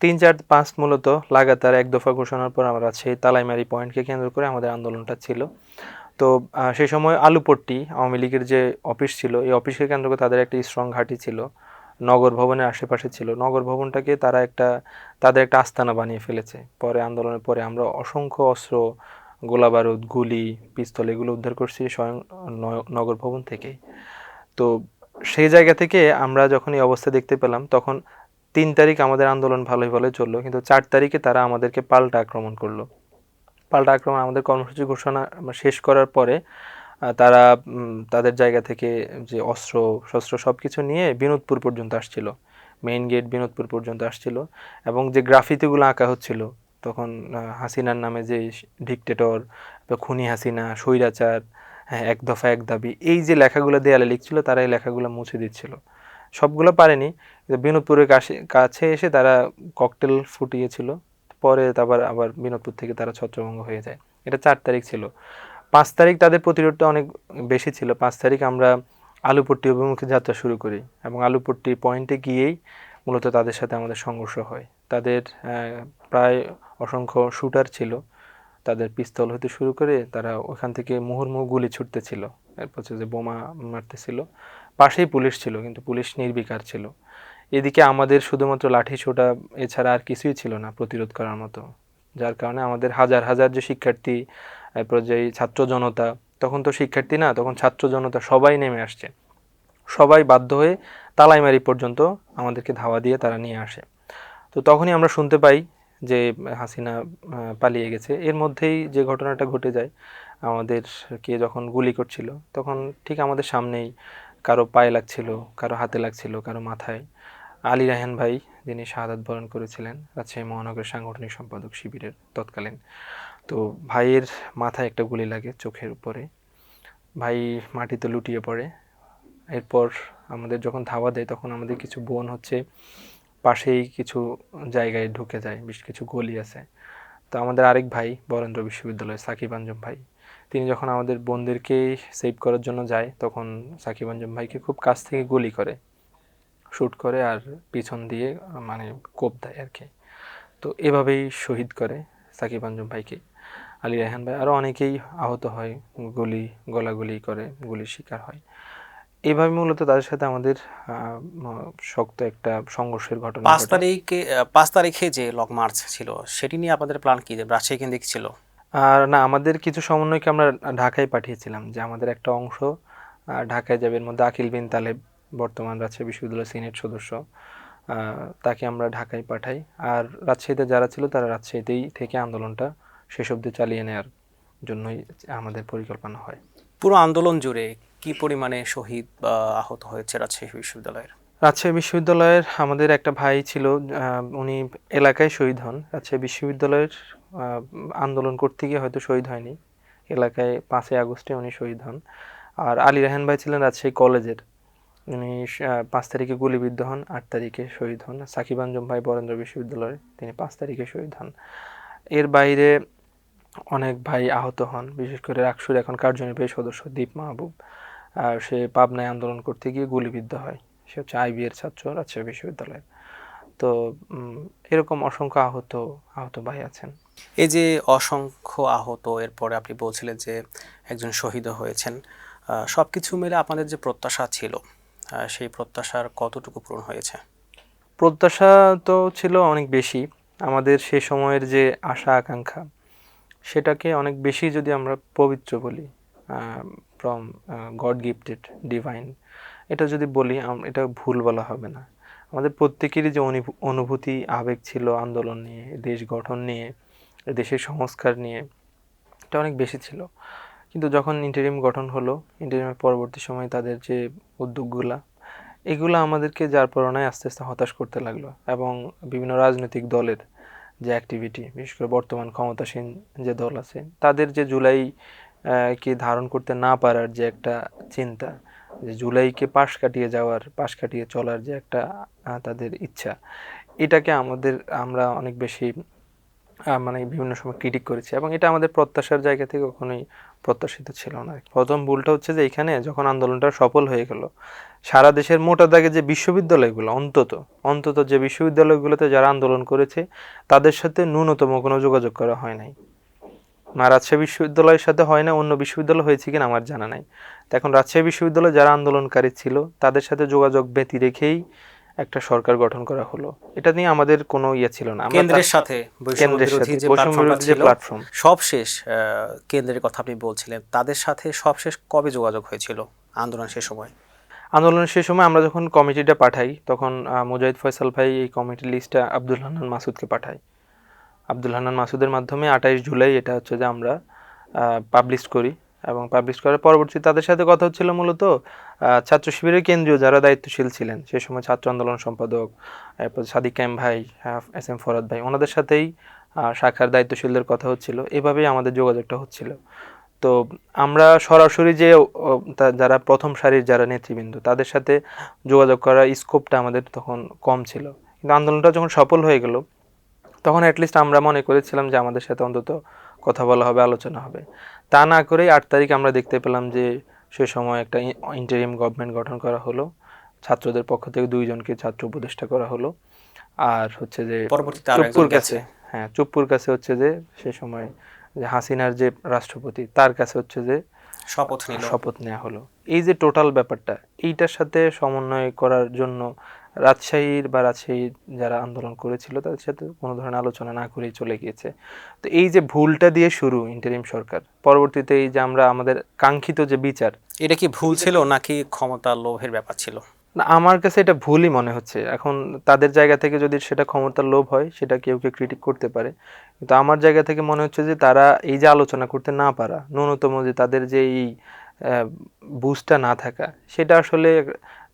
3, 4, 5 মূলত লাগাতার এক দফা ঘোষণার পর আমরা সেই তালাইমারি পয়েন্টকে কেন্দ্র করে আমাদের আন্দোলনটা ছিল। তো সেই সময় আলুপট্টি আওয়ামী লীগের যে অফিস ছিল, এই অফিসকে কেন্দ্র করে তাদের একটা স্ট্রং ঘাঁটি ছিল, নগর ভবনের আশেপাশে ছিল। নগর ভবনটাকে তারা তাদের একটা আস্তানা বানিয়ে ফেলেছে। পরে আন্দোলনের পরে আমরা অসংখ্য অস্ত্র, গোলাবারুদ, গুলি, পিস্তল এগুলো উদ্ধার করছি স্বয়ং নগর ভবন থেকেই। তো সেই জায়গা থেকে আমরা যখন এই অবস্থা দেখতে পেলাম, তখন 3 তারিখ আমাদের আন্দোলন ভালোই ভালোই চললো, কিন্তু 4 তারিখে তারা আমাদেরকে পাল্টা আক্রমণ করলো। পাল্টা আক্রমণ আমাদের কর্মসূচি ঘোষণা শেষ করার পরে তারা তাদের জায়গা থেকে যে অস্ত্র শস্ত্র সব কিছু নিয়ে বিনোদপুর পর্যন্ত আসছিল, মেইন গেট বিনোদপুর পর্যন্ত আসছিল। এবং যে গ্রাফিতিগুলো আঁকা হচ্ছিল তখন হাসিনার নামে যে ডিকটেটর, খুনি হাসিনা, স্বৈরাচার, হ্যাঁ এক দফা এক দাবি, এই যে লেখাগুলো দেয়ালে লিখছিল তারা এই লেখাগুলো মুছে দিচ্ছিল। সবগুলো পারেনি, কিন্তু বিনোদপুরের কাছে এসে তারা ককটেল ফুটিয়েছিল। পরে আবার বিনোদপুর থেকে তারা ছত্রভঙ্গ হয়ে যায়। এটা 4 তারিখ ছিল। 5 তারিখ তাদের প্রতিরোধটা অনেক বেশি ছিল। 5 তারিখ আমরা আলুপট্টি অভিমুখে যাত্রা শুরু করি এবং আলুপট্টি পয়েন্টে গিয়েই মূলত তাদের সাথে আমাদের সংঘর্ষ হয়। তাদের প্রায় অসংখ্য শুটার ছিল, তাদের পিস্তল হতে শুরু করে তারা ওখান থেকে মুহুর্মুহু গুলি ছুটতেছিল, এরপর যে বোমা মারতেছিল। পাশেই পুলিশ ছিল, কিন্তু পুলিশ নির্বিকার ছিল। এদিকে আমাদের শুধুমাত্র লাঠি ছোটা এছাড়া আর কিছুই ছিল না প্রতিরোধ করার মতো, যার কারণে আমাদের হাজার হাজার যে শিক্ষার্থী, এরপর যে ছাত্র জনতা, তখন তো শিক্ষার্থী না, তখন ছাত্র জনতা সবাই নেমে আসছে। সবাই বাধ্য হয়ে তালাইমারি পর্যন্ত আমাদেরকে ধাওয়া দিয়ে তারা নিয়ে আসে। তো তখনই আমরা শুনতে পাই যে হাসিনা পালিয়ে গেছে। এর মধ্যেই যে ঘটনাটা ঘটে যায়, আমাদেরকে যখন গুলি করছিল তখন ঠিক আমাদের সামনেই কারো পায়ে লাগছিল, কারো হাতে লাগছিল, কারো মাথায়। আলী রায়হান ভাই, যিনি শাহাদাত বরণ করেছিলেন, রাজশাহী মহানগর সাংগঠনিক সম্পাদক শিবিরের তৎকালীন, তো ভাইয়ের মাথায় একটা গুলি লাগে চোখের উপরে। ভাই মাটিতে লুটিয়ে পড়ে। এরপর আমাদের যখন ধাওয়া দেয় তখন আমাদের কিছু বোন হচ্ছে পাশেই কিছু জায়গায় ঢুকে যায়, বেশ কিছু গলি আছে। তো আমাদের আরেক ভাই বরেন্দ্র বিশ্ববিদ্যালয়ের সাকিব আঞ্জম ভাই, তিনি যখন আমাদের বোনদেরকে সেভ করার জন্য যায় তখন সাকিব আঞ্জম ভাইকে খুব কাছ থেকে গুলি করে, শ্যুট করে আর পিছন দিয়ে মানে কোপ দেয় আর কি। তো এভাবেই শহীদ করে সাকিব আঞ্জম ভাইকে। আলী রায়হান ভাই আরও অনেকেই আহত হয়, গলাগুলি করে গুলির শিকার হয়। এইভাবে মূলত তাদের সাথে আমাদের শক্ত একটা সংঘর্ষের ঘটনা পাঁচ ঘটে। তারিখে 5 তারিখে যে লং মার্চ ছিল সেটি নিয়ে আপনাদের প্ল্যান কি, যে রাজশাহী কেন্দ্রিক ছিল? আর না, আমাদের কিছু সমন্বয়কে আমরা ঢাকায় পাঠিয়েছিলাম, যে আমাদের একটা অংশ ঢাকায় যাবে। এর মধ্যে আকিল বিন তালেব, বর্তমান রাজশাহী বিশ্ববিদ্যালয়ের সিনেট সদস্য, তাকে আমরা ঢাকায় পাঠাই। আর রাজশাহীতে যারা ছিল তারা রাজশাহীতেই থেকে আন্দোলনটা শেষ অবধি চালিয়ে নেওয়ার জন্যই আমাদের পরিকল্পনা হয়। পুরো আন্দোলন জুড়ে কি পরিমাণে শহীদ বা আহত হয়েছে রাজশাহী বিশ্ববিদ্যালয়ের? রাজশাহী বিশ্ববিদ্যালয়ের আমাদের একটা ভাই ছিল, উনি এলাকায় শহীদ হন। রাজশাহী বিশ্ববিদ্যালয়ের আন্দোলন করতে গিয়ে হয়তো শহীদ হয়নি, এলাকায় 5ই আগস্টে উনি শহীদ হন। আর আলী রায়হান ভাই ছিলেন রাজশাহী কলেজের, উনি 5 তারিখে গুলিবিদ্ধ হন, 8 তারিখে শহীদ হন। সাকিব আঞ্জম ভাই বরেন্দ্র বিশ্ববিদ্যালয়ের, তিনি 5 তারিখে শহীদ হন। এর বাইরে অনেক ভাই আহত হন, বিশেষ করে রাকসুর এখন কার্যনির্বাহী সদস্য দীপ মাহবুব, সে পাবনায় আন্দোলন করতে গিয়ে গুলিবিদ্ধ হয়। সে হচ্ছে আইবি এর ছাত্র রাজশাহী বিশ্ববিদ্যালয়ের। তো এরকম অসংখ্য আহত ভাই আছেন। এই যে অসংখ্য আহত, এরপরে আপনি বলছিলেন যে একজন শহীদও হয়েছেন, সব কিছু মিলে আপনাদের যে প্রত্যাশা ছিল সেই প্রত্যাশার কতটুকু পূরণ হয়েছে? প্রত্যাশা তো ছিল অনেক বেশি। আমাদের সে সময়ের যে আশা আকাঙ্ক্ষা, সেটাকে অনেক বেশি যদি আমরা পবিত্র বলি, ফ্রম গড গিফটেড, ডিভাইন, এটা যদি বলি এটা ভুল বলা হবে না। আমাদের প্রত্যেকেরই যে অনুভূতি আবেগ ছিল আন্দোলন নিয়ে, দেশ গঠন নিয়ে, দেশের সংস্কার নিয়ে, এটা অনেক বেশি ছিল। কিন্তু যখন ইন্টারিম গঠন হলো, ইন্টারিমের পরবর্তী সময়ে তাদের যে উদ্যোগগুলা, এগুলো আমাদেরকে যার প্রেরণায় আস্তে আস্তে হতাশ করতে লাগলো। এবং বিভিন্ন রাজনৈতিক দলের যে অ্যাক্টিভিটি, বিশেষ করে বর্তমান ক্ষমতাসীন যে দল আছে, তাদের যে জুলাই কে ধারণ করতে না পারার যে একটা চিন্তা, যে জুলাইকে পাশ কাটিয়ে চলার যে একটা তাদের ইচ্ছা, এটাকে আমরা অনেক বেশি মানে বিভিন্ন সময় ক্রিটিক করেছি, এবং এটা আমাদের প্রত্যাশার জায়গা থেকে কখনোই প্রত্যাশিত ছিল না। প্রথম ভুলটা হচ্ছে যে এখানে যখন আন্দোলনটা সফল হয়ে গেল, সারা দেশের মোটা দাগে যে বিশ্ববিদ্যালয়গুলো, অন্তত যে বিশ্ববিদ্যালয়গুলোতে যারা আন্দোলন করেছে তাদের সাথে ন্যূনতম কোনো যোগাযোগ করা হয় নাই। না রাজশাহী বিশ্ববিদ্যালয়ের সাথে হয় না, অন্য বিশ্ববিদ্যালয় হয়েছে কিনা আমার জানা নাই। তো এখন রাজশাহী বিশ্ববিদ্যালয়ে যারা আন্দোলনকারী ছিল তাদের সাথে যোগাযোগ ব্যতি রেখেই একটা সরকার গঠন করা হলো। এটা নিয়ে আমাদের কোনো ছিল না। কেন্দ্রের সাথে বৈষম্য বিরোধী যে প্ল্যাটফর্ম সবশেষ কেন্দ্রের কথা আপনি বলছিলেন, তাদের সাথে সবশেষ কবে যোগাযোগ হয়েছিল আন্দোলন শেষ সময়? আন্দোলনের সেই সময় আমরা যখন কমিটিটা পাঠাই তখন মুজাহিদ ফয়সাল ভাই এই কমিটির লিস্টটা আব্দুল হান্নান মাসুদকে পাঠায়। আব্দুল হান্নান মাসুদের মাধ্যমে 28 জুলাই এটা হচ্ছে যে আমরা পাবলিশ করি, এবং পাবলিশ করার পরবর্তী তাদের সাথে কথা হচ্ছিল মূলত ছাত্র শিবিরের কেন্দ্রীয় যারা দায়িত্বশীল ছিলেন সেই সময়, ছাত্র আন্দোলন সম্পাদক, এরপর সাদিক কায়েম ভাই, এস এম ফরহাদ ভাই, ওনাদের সাথেই শাখার দায়িত্বশীলদের কথা হচ্ছিল, এভাবেই আমাদের যোগাযোগটা হচ্ছিল। তো আমরা সরাসরি যে যারা প্রথম সারির যারা নেতৃবৃন্দ তাদের সাথে যোগাযোগ করার স্কোপটা আমাদের তখন কম ছিল, কিন্তু আন্দোলনটা যখন সফল হয়ে গেল তখন অ্যাটলিস্ট আমরা মনে করেছিলাম যে আমাদের সাথে অন্তত কথা বলা হবে, আলোচনা হবে। তা না করেই 8 তারিখ আমরা দেখতে পেলাম যে সে সময় একটা ইন্টারিম গভর্নমেন্ট গঠন করা হলো, ছাত্রদের পক্ষ থেকে 2 জনকে ছাত্র উপদেষ্টা করা হলো, আর হচ্ছে যে পরবর্তীতে আরো একজন চুপ্পুর গেছে। কাছে, হ্যাঁ চুপ্পুর কাছে হচ্ছে যে সে সময় যে হাসিনার যে রাষ্ট্রপতি তার কাছে হচ্ছে যে শপথ নিল। শপথ নেওয়া হলো। এই যে টোটাল ব্যাপারটা, এইটার সাথে সমন্বয় করার জন্য রাজশাহীর যারা আন্দোলন করেছিল তাদের সাথে কোনো ধরনের আলোচনা না করেই চলে গিয়েছে। তো এই যে ভুলটা দিয়ে শুরু ইন্টারিম সরকার, পরবর্তীতে এই যে আমরা আমাদের কাঙ্ক্ষিত যে বিচার, এটা কি ভুল ছিল নাকি ক্ষমতা লোভের ব্যাপার ছিল? না আমার কাছে এটা ভুলই মনে হচ্ছে। এখন তাদের জায়গা থেকে যদি সেটা ক্ষমতার লোভ হয় সেটা কেউ কেউ ক্রিটিক করতে পারে, কিন্তু আমার জায়গা থেকে মনে হচ্ছে যে তারা এই যে আলোচনা করতে না পারা, ন্যূনতম যে তাদের যে এই বুস্টটা না থাকা, সেটা আসলে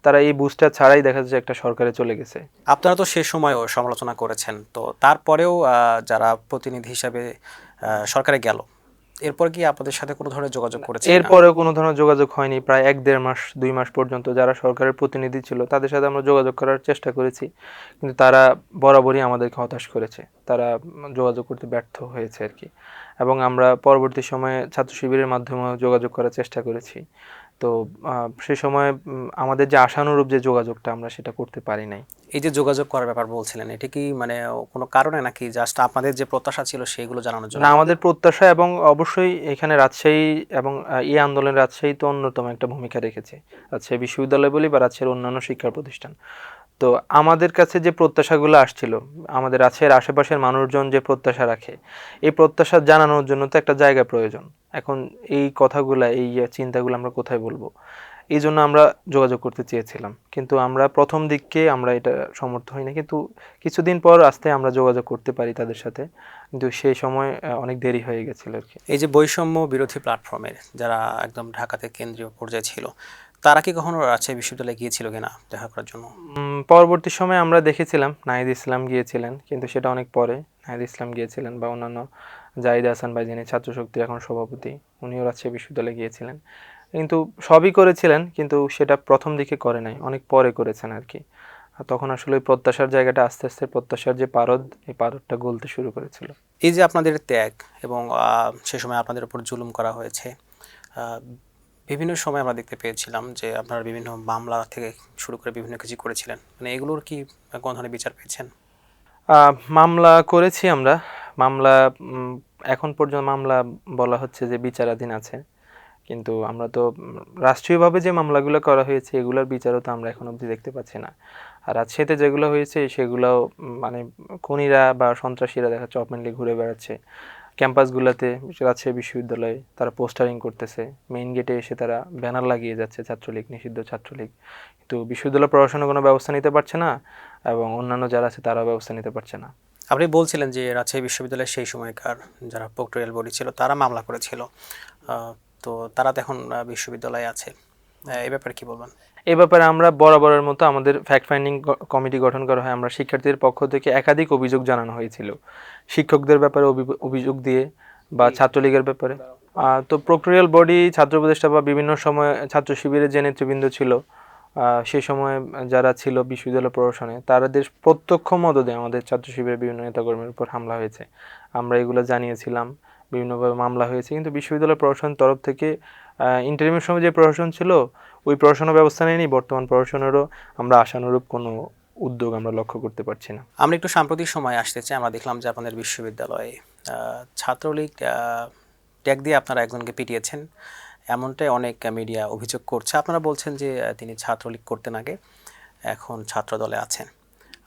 তারা এই বুস্টটা ছাড়াই দেখা যাচ্ছে একটা সরকারে চলে গেছে। আপনারা তো সে সময়ও সমালোচনা করেছেন, তো তারপরেও যারা প্রতিনিধি হিসাবে সরকারে গেল, এরপর কি আপনাদের সাথে কোনো ধরনের যোগাযোগ করেছে? এরপরেও কোনো ধরনের যোগাযোগ হয়নি, প্রায় 1-1.5 মাস 2 মাস পর্যন্ত যারা সরকারের প্রতিনিধি ছিল তাদের সাথে আমরা যোগাযোগ করার চেষ্টা করেছি, কিন্তু তারা বরাবরই আমাদেরকে হতাশ করেছে, তারা যোগাযোগ করতে ব্যর্থ হয়েছে আর কি। এবং আমরা পরবর্তী সময়ে ছাত্র শিবিরের মাধ্যমে যোগাযোগ করার চেষ্টা করেছি। তো সে সময় আমাদের যে আশানুরূপ যে যোগাযোগটা আমরা সেটা করতে পারি নাই। এই যে যোগাযোগ করার ব্যাপার বলছিলেন, এটা কি মানে কোনো কারণে নাকি জাস্ট আপনাদের যে প্রত্যাশা ছিল সেগুলো জানানোর জন্য? না, আমাদের প্রত্যাশা, এবং অবশ্যই এখানে রাজশাহী এবং এই আন্দোলনে রাজশাহী তো অন্যতম একটা ভূমিকা রেখেছে, রাজশাহী বিশ্ববিদ্যালয় বলি বা রাজশাহীর অন্যান্য শিক্ষা প্রতিষ্ঠান। তো আমাদের কাছে যে প্রত্যাশাগুলো আসছিল, আমাদের রাজশাহীর আশেপাশের মানুষজন যে প্রত্যাশা রাখে, এই প্রত্যাশা জানানোর জন্য তো একটা জায়গা প্রয়োজন। এখন এই কথাগুলা, এই চিন্তাগুলো আমরা কোথায় বলবো, এই জন্য আমরা যোগাযোগ করতে চেয়েছিলাম, কিন্তু আমরা প্রথম দিকে আমরা এটা সমর্থ হই না, কিন্তু কিছুদিন পর আস্তে আমরা যোগাযোগ করতে পারি তাদের সাথে, কিন্তু সেই সময় অনেক দেরি হয়ে গেছিল আর কি। এই যে বৈষম্য বিরোধী প্ল্যাটফর্মের যারা একদম ঢাকাতে কেন্দ্রীয় পর্যায়ে ছিল, তারা কি কখনো রাজশাহী বিশ্ববিদ্যালয়ে গিয়েছিল কিনা দেখা করার জন্য? পরবর্তী সময়ে আমরা দেখেছিলাম নাহিদ ইসলাম গিয়েছিলেন, কিন্তু সেটা অনেক পরে। নাহিদ ইসলাম গিয়েছিলেন, বা অন্যান্য জাহিদ হাসান ভাই যিনি ছাত্র শক্তির এখন সভাপতি, উনিও রাজশাহী বিশ্ববিদ্যালয়ে গিয়েছিলেন, কিন্তু সবই করেছিলেন, কিন্তু সেটা প্রথম দিকে করে নাই, অনেক পরে করেছেন আর কি। আর তখন আসলে ওই প্রত্যাশার জায়গাটা আস্তে আস্তে, প্রত্যাশার যে পারদ, এই পারদটা গলতে শুরু করেছিল। এই যে আপনাদের ত্যাগ এবং সে সময় আপনাদের উপর জুলুম করা হয়েছে, বিভিন্ন সময় আমরা দেখতে পেয়েছিলাম যে আপনারা বিভিন্ন মামলা থেকে শুরু করে বিভিন্ন কিছু করেছিলেন, মানে এগুলোর কি কোন ধরনের বিচার পেয়েছেন? মামলা করেছি আমরা, মামলা এখন পর্যন্ত মামলা বলা হচ্ছে যে বিচারাধীন আছে, কিন্তু আমরা তো রাষ্ট্রীয়ভাবে যে মামলাগুলো করা হয়েছে এগুলোর বিচারও তো আমরা এখন অবধি দেখতে পাচ্ছি না। আর রাজশাহীতে যেগুলো হয়েছে সেগুলো মানে খুনিরা বা সন্ত্রাসীরা দেখা যাচ্ছে ওপেনলি ঘুরে বেড়াচ্ছে ক্যাম্পাসগুলোতে, রাজশাহী বিশ্ববিদ্যালয়ে তারা পোস্টারিং করতেছে, মেইন গেটে এসে তারা ব্যানার লাগিয়ে যাচ্ছে ছাত্রলীগ নিষিদ্ধ, ছাত্রলীগ, কিন্তু বিশ্ববিদ্যালয় প্রশাসন কোনো ব্যবস্থা নিতে পারছে না, এবং অন্যান্য যারা আছে তারাও ব্যবস্থা নিতে পারছে না। আপনি বলছিলেন যে রাজশাহী বিশ্ববিদ্যালয়ের সেই সময়কার যারা প্রক্টোরিয়াল বডি ছিল তারা মামলা করেছিল, তো তারা তো এখন বিশ্ববিদ্যালয়ে আছে, এই ব্যাপারে কি বলবেন? এ ব্যাপারে আমরা বরাবরের মতো আমাদের ফ্যাক্ট ফাইন্ডিং কমিটি গঠন করা হয়, আমরা শিক্ষার্থীদের পক্ষ থেকে একাধিক অভিযোগ জানানো হয়েছিল, শিক্ষকদের ব্যাপারে অভিযোগ দিয়ে বা ছাত্রলীগের ব্যাপারে। তো প্রক্টোরিয়াল বডি, ছাত্র উপদেষ্টা বা বিভিন্ন সময় ছাত্র শিবিরের যে নেতৃবৃন্দ ছিল সেই সময় যারা ছিল বিশ্ববিদ্যালয় প্রশাসনে, তাদের প্রত্যক্ষ মদদে আমাদের ছাত্র শিবিরের বিভিন্ন নেতাকর্মীর উপর হামলা হয়েছে, আমরা এগুলো জানিয়েছিলাম, বিভিন্নভাবে মামলা হয়েছে, কিন্তু বিশ্ববিদ্যালয় প্রশাসন তরফ থেকে ইন্টারিমের সময় যে প্রশাসন ছিল ওই প্রশাসনের ব্যবস্থা নেয়নি, বর্তমান প্রশাসনেরও আমরা আশানুরূপ কোনো উদ্যোগ আমরা লক্ষ্য করতে পারছি না। আমরা একটু সাম্প্রতিক সময় আসতেছে, আমরা দেখলাম যে আপনাদের বিশ্ববিদ্যালয়ে ছাত্রলীগ ট্যাগ দিয়ে আপনারা একজনকে পিটিয়েছেন, এমনটাই অনেক মিডিয়া অভিযোগ করছে। আপনারা বলছেন যে তিনি ছাত্রলীগ করতেন আগে, এখন ছাত্র দলে আছেন,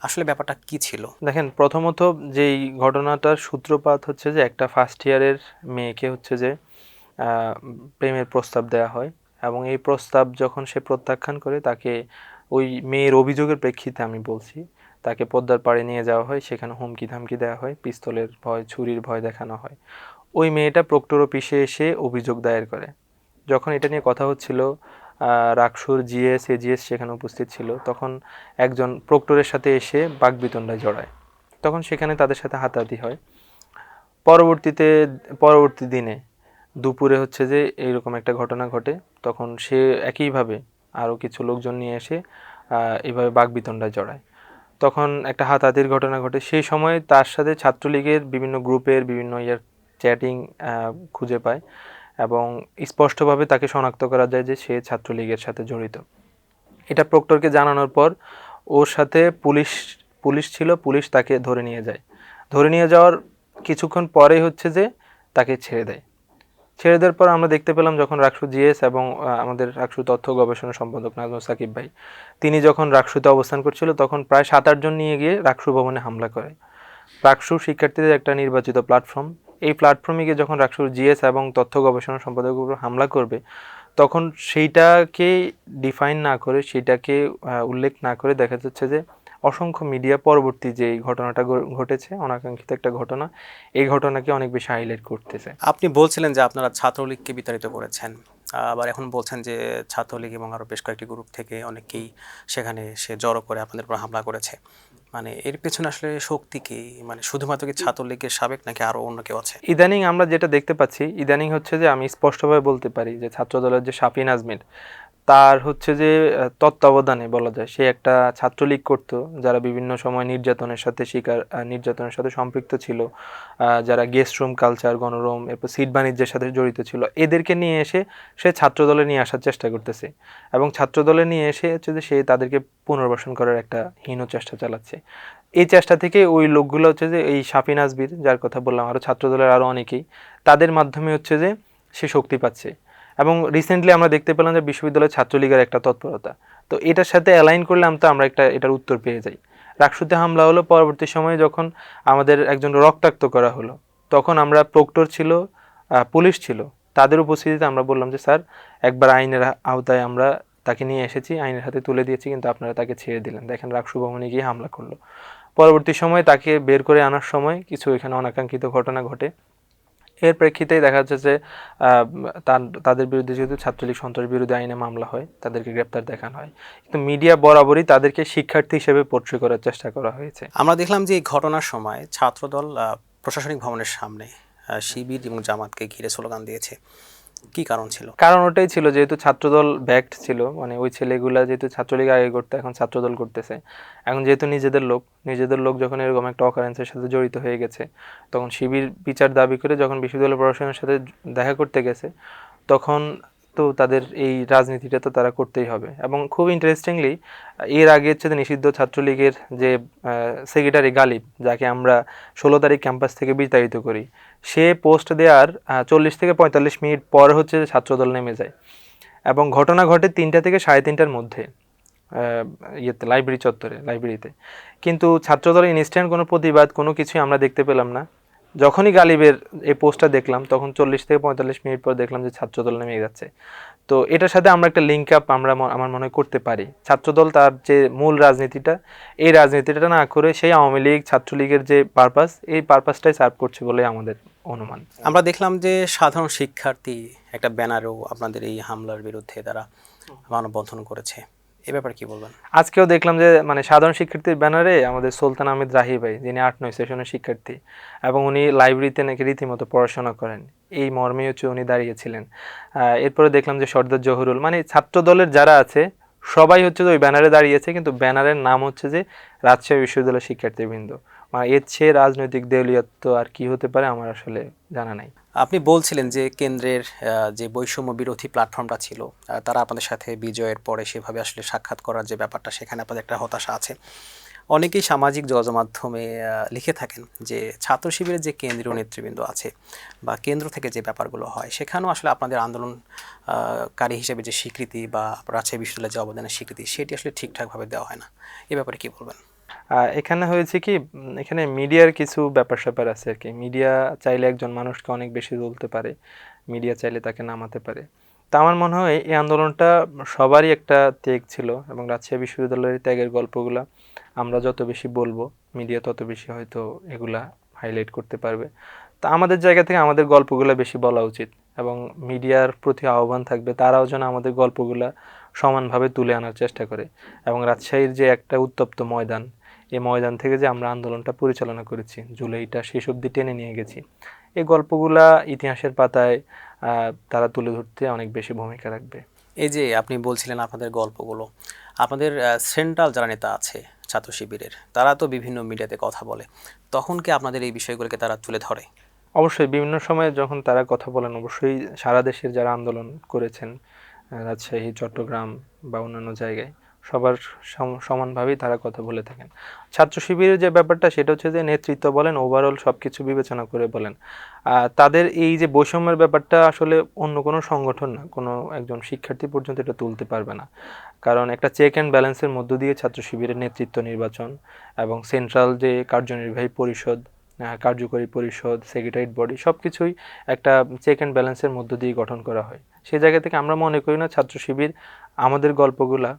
আসলে ব্যাপারটা কি ছিল? দেখেন, প্রথমত যেই ঘটনাটার সূত্রপাত হচ্ছে যে একটা ফার্স্ট ইয়ারের মেয়েকে হচ্ছে যে প্রেমের প্রস্তাব দেওয়া হয়, এবং এই প্রস্তাব যখন সে প্রত্যাখ্যান করে তাকে ওই মেয়ের অভিযোগের প্রেক্ষিতে আমি বলছি, তাকে পদ্মার পাড়ে নিয়ে যাওয়া হয়, সেখানে হুমকি ধামকি দেওয়া হয়, পিস্তলের ভয় ছুরির ভয় দেখানো হয়। ওই মেয়েটা প্রক্টর অফিসে এসে অভিযোগ দায়ের করে। যখন এটা নিয়ে কথা হচ্ছিল, রাকসুর জিএস এজিএস সেখানে উপস্থিত ছিল, তখন একজন প্রক্টরের সাথে এসে বাকবিতণ্ডায় জড়ায়। তখন সেখানে তাদের সাথে হাতাহাতি হয়। পরবর্তী দিনে দুপুরে হচ্ছে যে এইরকম একটা ঘটনা ঘটে। তখন সে একইভাবে আরও কিছু লোকজন নিয়ে এসে এইভাবে বাকবিতণ্ডায় জড়ায়। তখন একটা হাতাহাতির ঘটনা ঘটে। সেই সময় তার সাথে ছাত্রলীগের বিভিন্ন গ্রুপের বিভিন্ন চ্যাটিং খুঁজে পায় এবং স্পষ্টভাবে তাকে শনাক্ত করা যায় যে সে ছাত্রলীগের সাথে জড়িত। এটা প্রক্টরকে জানানোর পর ওর সাথে পুলিশ ছিল, পুলিশ তাকে ধরে নিয়ে যায়। ধরে নিয়ে যাওয়ার কিছুক্ষণ পরেই হচ্ছে যে তাকে ছেড়ে দেয়। ছেড়ে দেওয়ার পর আমরা দেখতে পেলাম যখন রাকসু জিএস এবং আমাদের রাকসু তথ্য গবেষণা সম্পাদক নাজমুল সাকিব ভাই, তিনি যখন রাকসুতে অবস্থান করছিল তখন প্রায় 7-8 জন নিয়ে গিয়ে রাকসু ভবনে হামলা করে। রাকসু শিক্ষার্থীদের একটা নির্বাচিত প্ল্যাটফর্ম। এই প্ল্যাটফর্মে গিয়ে যখন রাকসুর জিএস এবং তথ্য গবেষণা সম্পাদকের উপর হামলা করবে, তখন সেইটাকে ডিফাইন না করে, সেটাকে উল্লেখ না করে দেখা যাচ্ছে যে অসংখ্য মিডিয়া পরবর্তী যে এই ঘটনাটা ঘটেছে, অনাকাঙ্ক্ষিত একটা ঘটনা, এই ঘটনাকে অনেক বেশি হাইলাইট করতেছে। আপনি বলছিলেন যে আপনারা ছাত্রলীগকে বিতাড়িত করেছেন, আবার এখন বলছেন যে ছাত্রলীগ এবং আরও বেশ কয়েকটি গ্রুপ থেকে অনেকেই সেখানে সে জড়ো করে আপনাদের উপর হামলা করেছে। মানে এর পেছনে আসলে শক্তি কি? মানে শুধুমাত্র কি ছাত্রলীগের সাবেক নাকি আরও অন্য কেউ আছে? ইদানিং আমরা যেটা দেখতে পাচ্ছি, ইদানিং হচ্ছে যে আমি স্পষ্টভাবে বলতে পারি যে ছাত্রদলের যে শাফিন আজমির, তার হচ্ছে যে তত্ত্বাবধানে বলা যায় সে একটা ছাত্রলীগ করত, যারা বিভিন্ন সময় নির্যাতনের সাথে সম্পৃক্ত ছিল, যারা গেস্ট রুম কালচার, গণরুম, এরপর সিট বাণিজ্যের সাথে জড়িত ছিল, এদেরকে নিয়ে এসে সে ছাত্রদলে নিয়ে আসার চেষ্টা করতেছে এবং ছাত্রদলে নিয়ে এসে হচ্ছে যে সে তাদেরকে পুনর্বাসন করার একটা হীন চেষ্টা চালাচ্ছে। এই চেষ্টা থেকে ওই লোকগুলো হচ্ছে যে এই শাফিন আজমির, যার কথা বললাম, আরও ছাত্রদলের আরও অনেকেই, তাদের মাধ্যমে হচ্ছে যে সে শক্তি পাচ্ছে। এবং রিসেন্টলি আমরা দেখতে পেলাম যে বিশ্ববিদ্যালয়ের ছাত্রলীগের একটা তৎপরতা, তো এটার সাথে অ্যালাইন করলে আমরা এটার উত্তর পেয়ে যাই। রাকসুতে হামলা হলো, পরবর্তী সময়ে যখন আমাদের একজন রক্তাক্ত করা হলো, তখন আমরা প্রক্টর ছিল, পুলিশ ছিল, তাদের উপস্থিতিতে আমরা বললাম যে স্যার, একবার আইনের আওতায় আমরা তাকে নিয়ে এসেছি, আইনের হাতে তুলে দিয়েছি, কিন্তু আপনারা তাকে ছেড়ে দিলেন, দেখেন রাকসু ভবনে গিয়ে হামলা করলো। পরবর্তী সময়ে তাকে বের করে আনার সময় কিছু এখানে অনাকাঙ্ক্ষিত ঘটনা ঘটে। এর প্রেক্ষিতেই দেখা যাচ্ছে যে তাদের বিরুদ্ধে যেহেতু ছাত্রলীগ সন্ত্রাস বিরোধী আইনে মামলা হয়, তাদেরকে গ্রেপ্তার দেখানো হয়, কিন্তু মিডিয়া বরাবরই তাদেরকে শিক্ষার্থী হিসেবে পোর্ট্রে করার চেষ্টা করা হয়েছে। আমরা দেখলাম যে এই ঘটনার সময় ছাত্রদল প্রশাসনিক ভবনের সামনে শিবির এবং জামাতকে ঘিরে স্লোগান দিয়েছে। কি কারণ ছিল? কারণ ওটাই ছিল, যেহেতু ছাত্রদল ব্যাকড ছিল, মানে ওই ছেলেগুলা যেহেতু ছাত্রলীগ আগে করতে, এখন ছাত্রদল করতেছে, এখন যেহেতু নিজেদের লোক যখন এরকম একটা অকারেন্সের সাথে জড়িত হয়ে গেছে, তখন শিবির বিচার দাবি করে যখন বিশ্ববিদ্যালয় প্রশাসনের সাথে দেখা করতে গেছে, তখন তো তাদের এই রাজনীতিটা তো তারা করতেই হবে। এবং খুব ইন্টারেস্টিংলি, এর আগে হচ্ছে যে নিষিদ্ধ ছাত্রলীগের যে সেক্রেটারি গালিব, যাকে আমরা 16 তারিখ ক্যাম্পাস থেকে বিতাড়িত করি, সে পোস্ট দেওয়ার 40 থেকে 45 মিনিট পর হচ্ছে যে ছাত্রদল নেমে যায়। এবং ঘটনা ঘটে 3টা থেকে 3:30টার মধ্যে লাইব্রেরিতে। কিন্তু ছাত্রদলের ইনস্ট্যান্ট কোনো প্রতিবাদ, কোনো কিছুই আমরা দেখতে পেলাম না। যখনই গালিবের এই পোস্টটা দেখলাম, তখন 40 থেকে 45 মিনিট পর দেখলাম যে ছাত্রদল নেমে যাচ্ছে। তো এটার সাথে আমরা একটা লিঙ্ক আপ আমার মনে হয় করতে পারি। ছাত্রদল তার যে মূল রাজনীতিটা, এই রাজনীতিটা না করে সেই আওয়ামী লীগ ছাত্রলীগের যে পারপাস, এই পারপাসটাই সার্ভ করছে বলে আমাদের অনুমান। আমরা দেখলাম যে সাধারণ শিক্ষার্থী একটা ব্যানারও আপনাদের এই হামলার বিরুদ্ধে তারা মানববন্ধন করেছে। এ ব্যাপারে কি বলবেন? আজকেও দেখলাম যে মানে সাধারণ শিক্ষার্থীর ব্যানারে আমাদের সুলতান আহমেদ রাহি ভাই, যিনি 8-9 সেশনের শিক্ষার্থী এবং উনি লাইব্রেরিতে নাকি রীতিমতো পড়াশোনা করেন, এই মর্মেই হচ্ছে উনি দাঁড়িয়েছিলেন। এরপরে দেখলাম যে সর্দার জহুরুল, মানে ছাত্র দলের যারা আছে সবাই হচ্ছে যে ওই ব্যানারে দাঁড়িয়েছে, কিন্তু ব্যানারের নাম হচ্ছে যে রাজশাহী বিশ্ববিদ্যালয়ের শিক্ষার্থীবৃন্দ। মানে এর চেয়ে রাজনৈতিক দেউলিয়াত্ব আর কি হতে পারে আমার আসলে জানা নাই। আপনি বলছিলেন যে কেন্দ্রের যে বৈষম্য বিরোধী প্ল্যাটফর্মটা ছিল, তারা আপনাদের সাথে বিজয়ের পরে সেভাবে আসলে সাক্ষাৎ করার যে ব্যাপারটা, সেখানে আপনাদের একটা হতাশা আছে। অনেকেই সামাজিক যোগাযোগ মাধ্যমে লিখে থাকেন যে ছাত্র শিবিরের যে কেন্দ্রীয় নেতৃবৃন্দ আছে বা কেন্দ্র থেকে যে ব্যাপারগুলো হয়, সেখানেও আসলে আপনাদের আন্দোলনকারী হিসেবে যে স্বীকৃতি বা রাজশাহী বিশ্ববিদ্যালয়ের যে অবদানের স্বীকৃতি, সেটি আসলে ঠিকঠাকভাবে দেওয়া হয় না। এ ব্যাপারে কি বলবেন? এখানে হয়েছে কি, এখানে মিডিয়ার কিছু ব্যাপার স্যাপার আছে আর কি। মিডিয়া চাইলে একজন মানুষকে অনেক বেশি তুলতে পারে, মিডিয়া চাইলে তাকে নামাতে পারে। তা আমার মনে হয় এই আন্দোলনটা সবারই একটা ত্যাগ ছিল, এবং রাজশাহী বিশ্ববিদ্যালয়ের ত্যাগের গল্পগুলা আমরা যত বেশি বলবো, মিডিয়া তত বেশি হয়তো এগুলা হাইলাইট করতে পারবে। তা আমাদের জায়গা থেকে আমাদের গল্পগুলা বেশি বলা উচিত, এবং মিডিয়ার প্রতি আহ্বান থাকবে তারাও যেন আমাদের গল্পগুলা সমানভাবে তুলে আনার চেষ্টা করে। এবং রাজশাহীর যে একটা উত্তপ্ত ময়দান, এই ময়দান থেকে যে আমরা আন্দোলনটা পরিচালনা করেছি, জুলাইটা শেষ অবধি টেনে নিয়ে গেছি, এই গল্পগুলা ইতিহাসের পাতায় তারা তুলে ধরতে অনেক বেশি ভূমিকা রাখবে। এই যে আপনি বলছিলেন আপনাদের গল্পগুলো, আপনাদের সেন্ট্রাল যারা নেতা আছে ছাত্র শিবিরের, তারা তো বিভিন্ন মিডিয়াতে কথা বলে, তখন কি আপনাদের এই বিষয়গুলোকে তারা তুলে ধরে? অবশ্যই বিভিন্ন সময়ে যখন তারা কথা বলেন, অবশ্যই সারা দেশের যারা আন্দোলন করেছেন, রাজশাহী, চট্টগ্রাম বা অন্যান্য জায়গায়, সবার সমানভাবেই তারা কথা বলে থাকেন। ছাত্র শিবিরের যে ব্যাপারটা, সেটা হচ্ছে যে নেতৃত্ব বলেন, ওভারঅল সব কিছু বিবেচনা করে বলেন। তাদের এই যে বৈষম্যের ব্যাপারটা আসলে অন্য কোনো সংগঠন না, কোনো একজন শিক্ষার্থী পর্যন্ত এটা তুলতে পারবে না। কারণ একটা চেক অ্যান্ড ব্যালেন্সের মধ্য দিয়ে ছাত্র শিবিরের নেতৃত্ব নির্বাচন এবং সেন্ট্রাল যে কার্যনির্বাহী পরিষদ, কার্যকরী পরিষদ, সেক্রেটারিয়েট বডি, সব কিছুই একটা চেক অ্যান্ড ব্যালেন্সের মধ্য দিয়ে গঠন করা হয়। সেই জায়গা থেকে আমরা মনে করি না ছাত্র শিবির আমাদের গল্পগুলা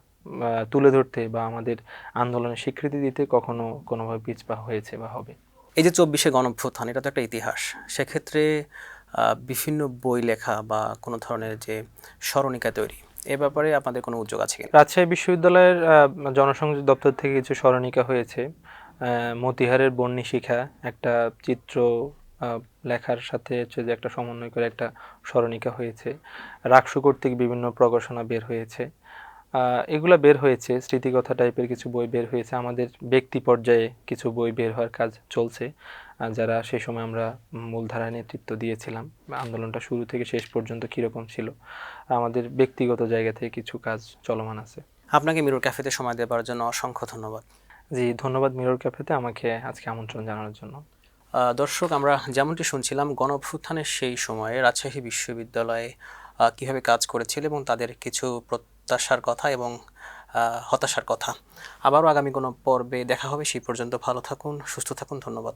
তুলে ধরতে বা আমাদের আন্দোলনের স্বীকৃতি দিতে কখনো কোনোভাবে পিছপা হয়েছে বা হবে। এই যে 24শে গণঅভ্যুত্থান, এটা তো একটা ইতিহাস। সেক্ষেত্রে বিভিন্ন বই লেখা বা কোনো ধরনের যে স্মরণিকা তৈরি, এ ব্যাপারে আপনাদের কোনো উদ্যোগ আছে কিনা? রাজশাহী বিশ্ববিদ্যালয়ের জনসংযোগ দপ্তর থেকে কিছু স্মরণিকা হয়েছে। মতিহারের বন্যী শিখা একটা চিত্র লেখার সাথে হচ্ছে যে একটা সমন্বয় করে একটা স্মরণিকা হয়েছে। রাকসু কর্তৃক বিভিন্ন প্রকাশনা বের হয়েছে। এগুলা বের হয়েছে, স্মৃতিকথা টাইপের কিছু বই বের হয়েছে। আমাদের ব্যক্তি পর্যায়ে কিছু বই বের হওয়ার কাজ চলছে, যারা সেই সময় আমরা মূলধারায় নেতৃত্ব দিয়েছিলাম, আন্দোলনটা শুরু থেকে শেষ পর্যন্ত কীরকম ছিল, আমাদের ব্যক্তিগত জায়গা থেকে কিছু কাজ চলমান আছে। আপনাকে মিরর ক্যাফেতে সময় দেওয়ার জন্য অসংখ্য ধন্যবাদ। জি, ধন্যবাদ মিরর ক্যাফেতে আমাকে আজকে আমন্ত্রণ জানানোর জন্য। দর্শক, আমরা যেমনটি শুনছিলাম গণঅভ্যুত্থানের সেই সময়ে রাজশাহী বিশ্ববিদ্যালয়ে কীভাবে কাজ করেছিল এবং তাদের কিছু প্রত্যাশার কথা এবং হতাশার কথা। আবারও আগামী কোনো পর্বে দেখা হবে, সেই পর্যন্ত ভালো থাকুন, সুস্থ থাকুন, ধন্যবাদ।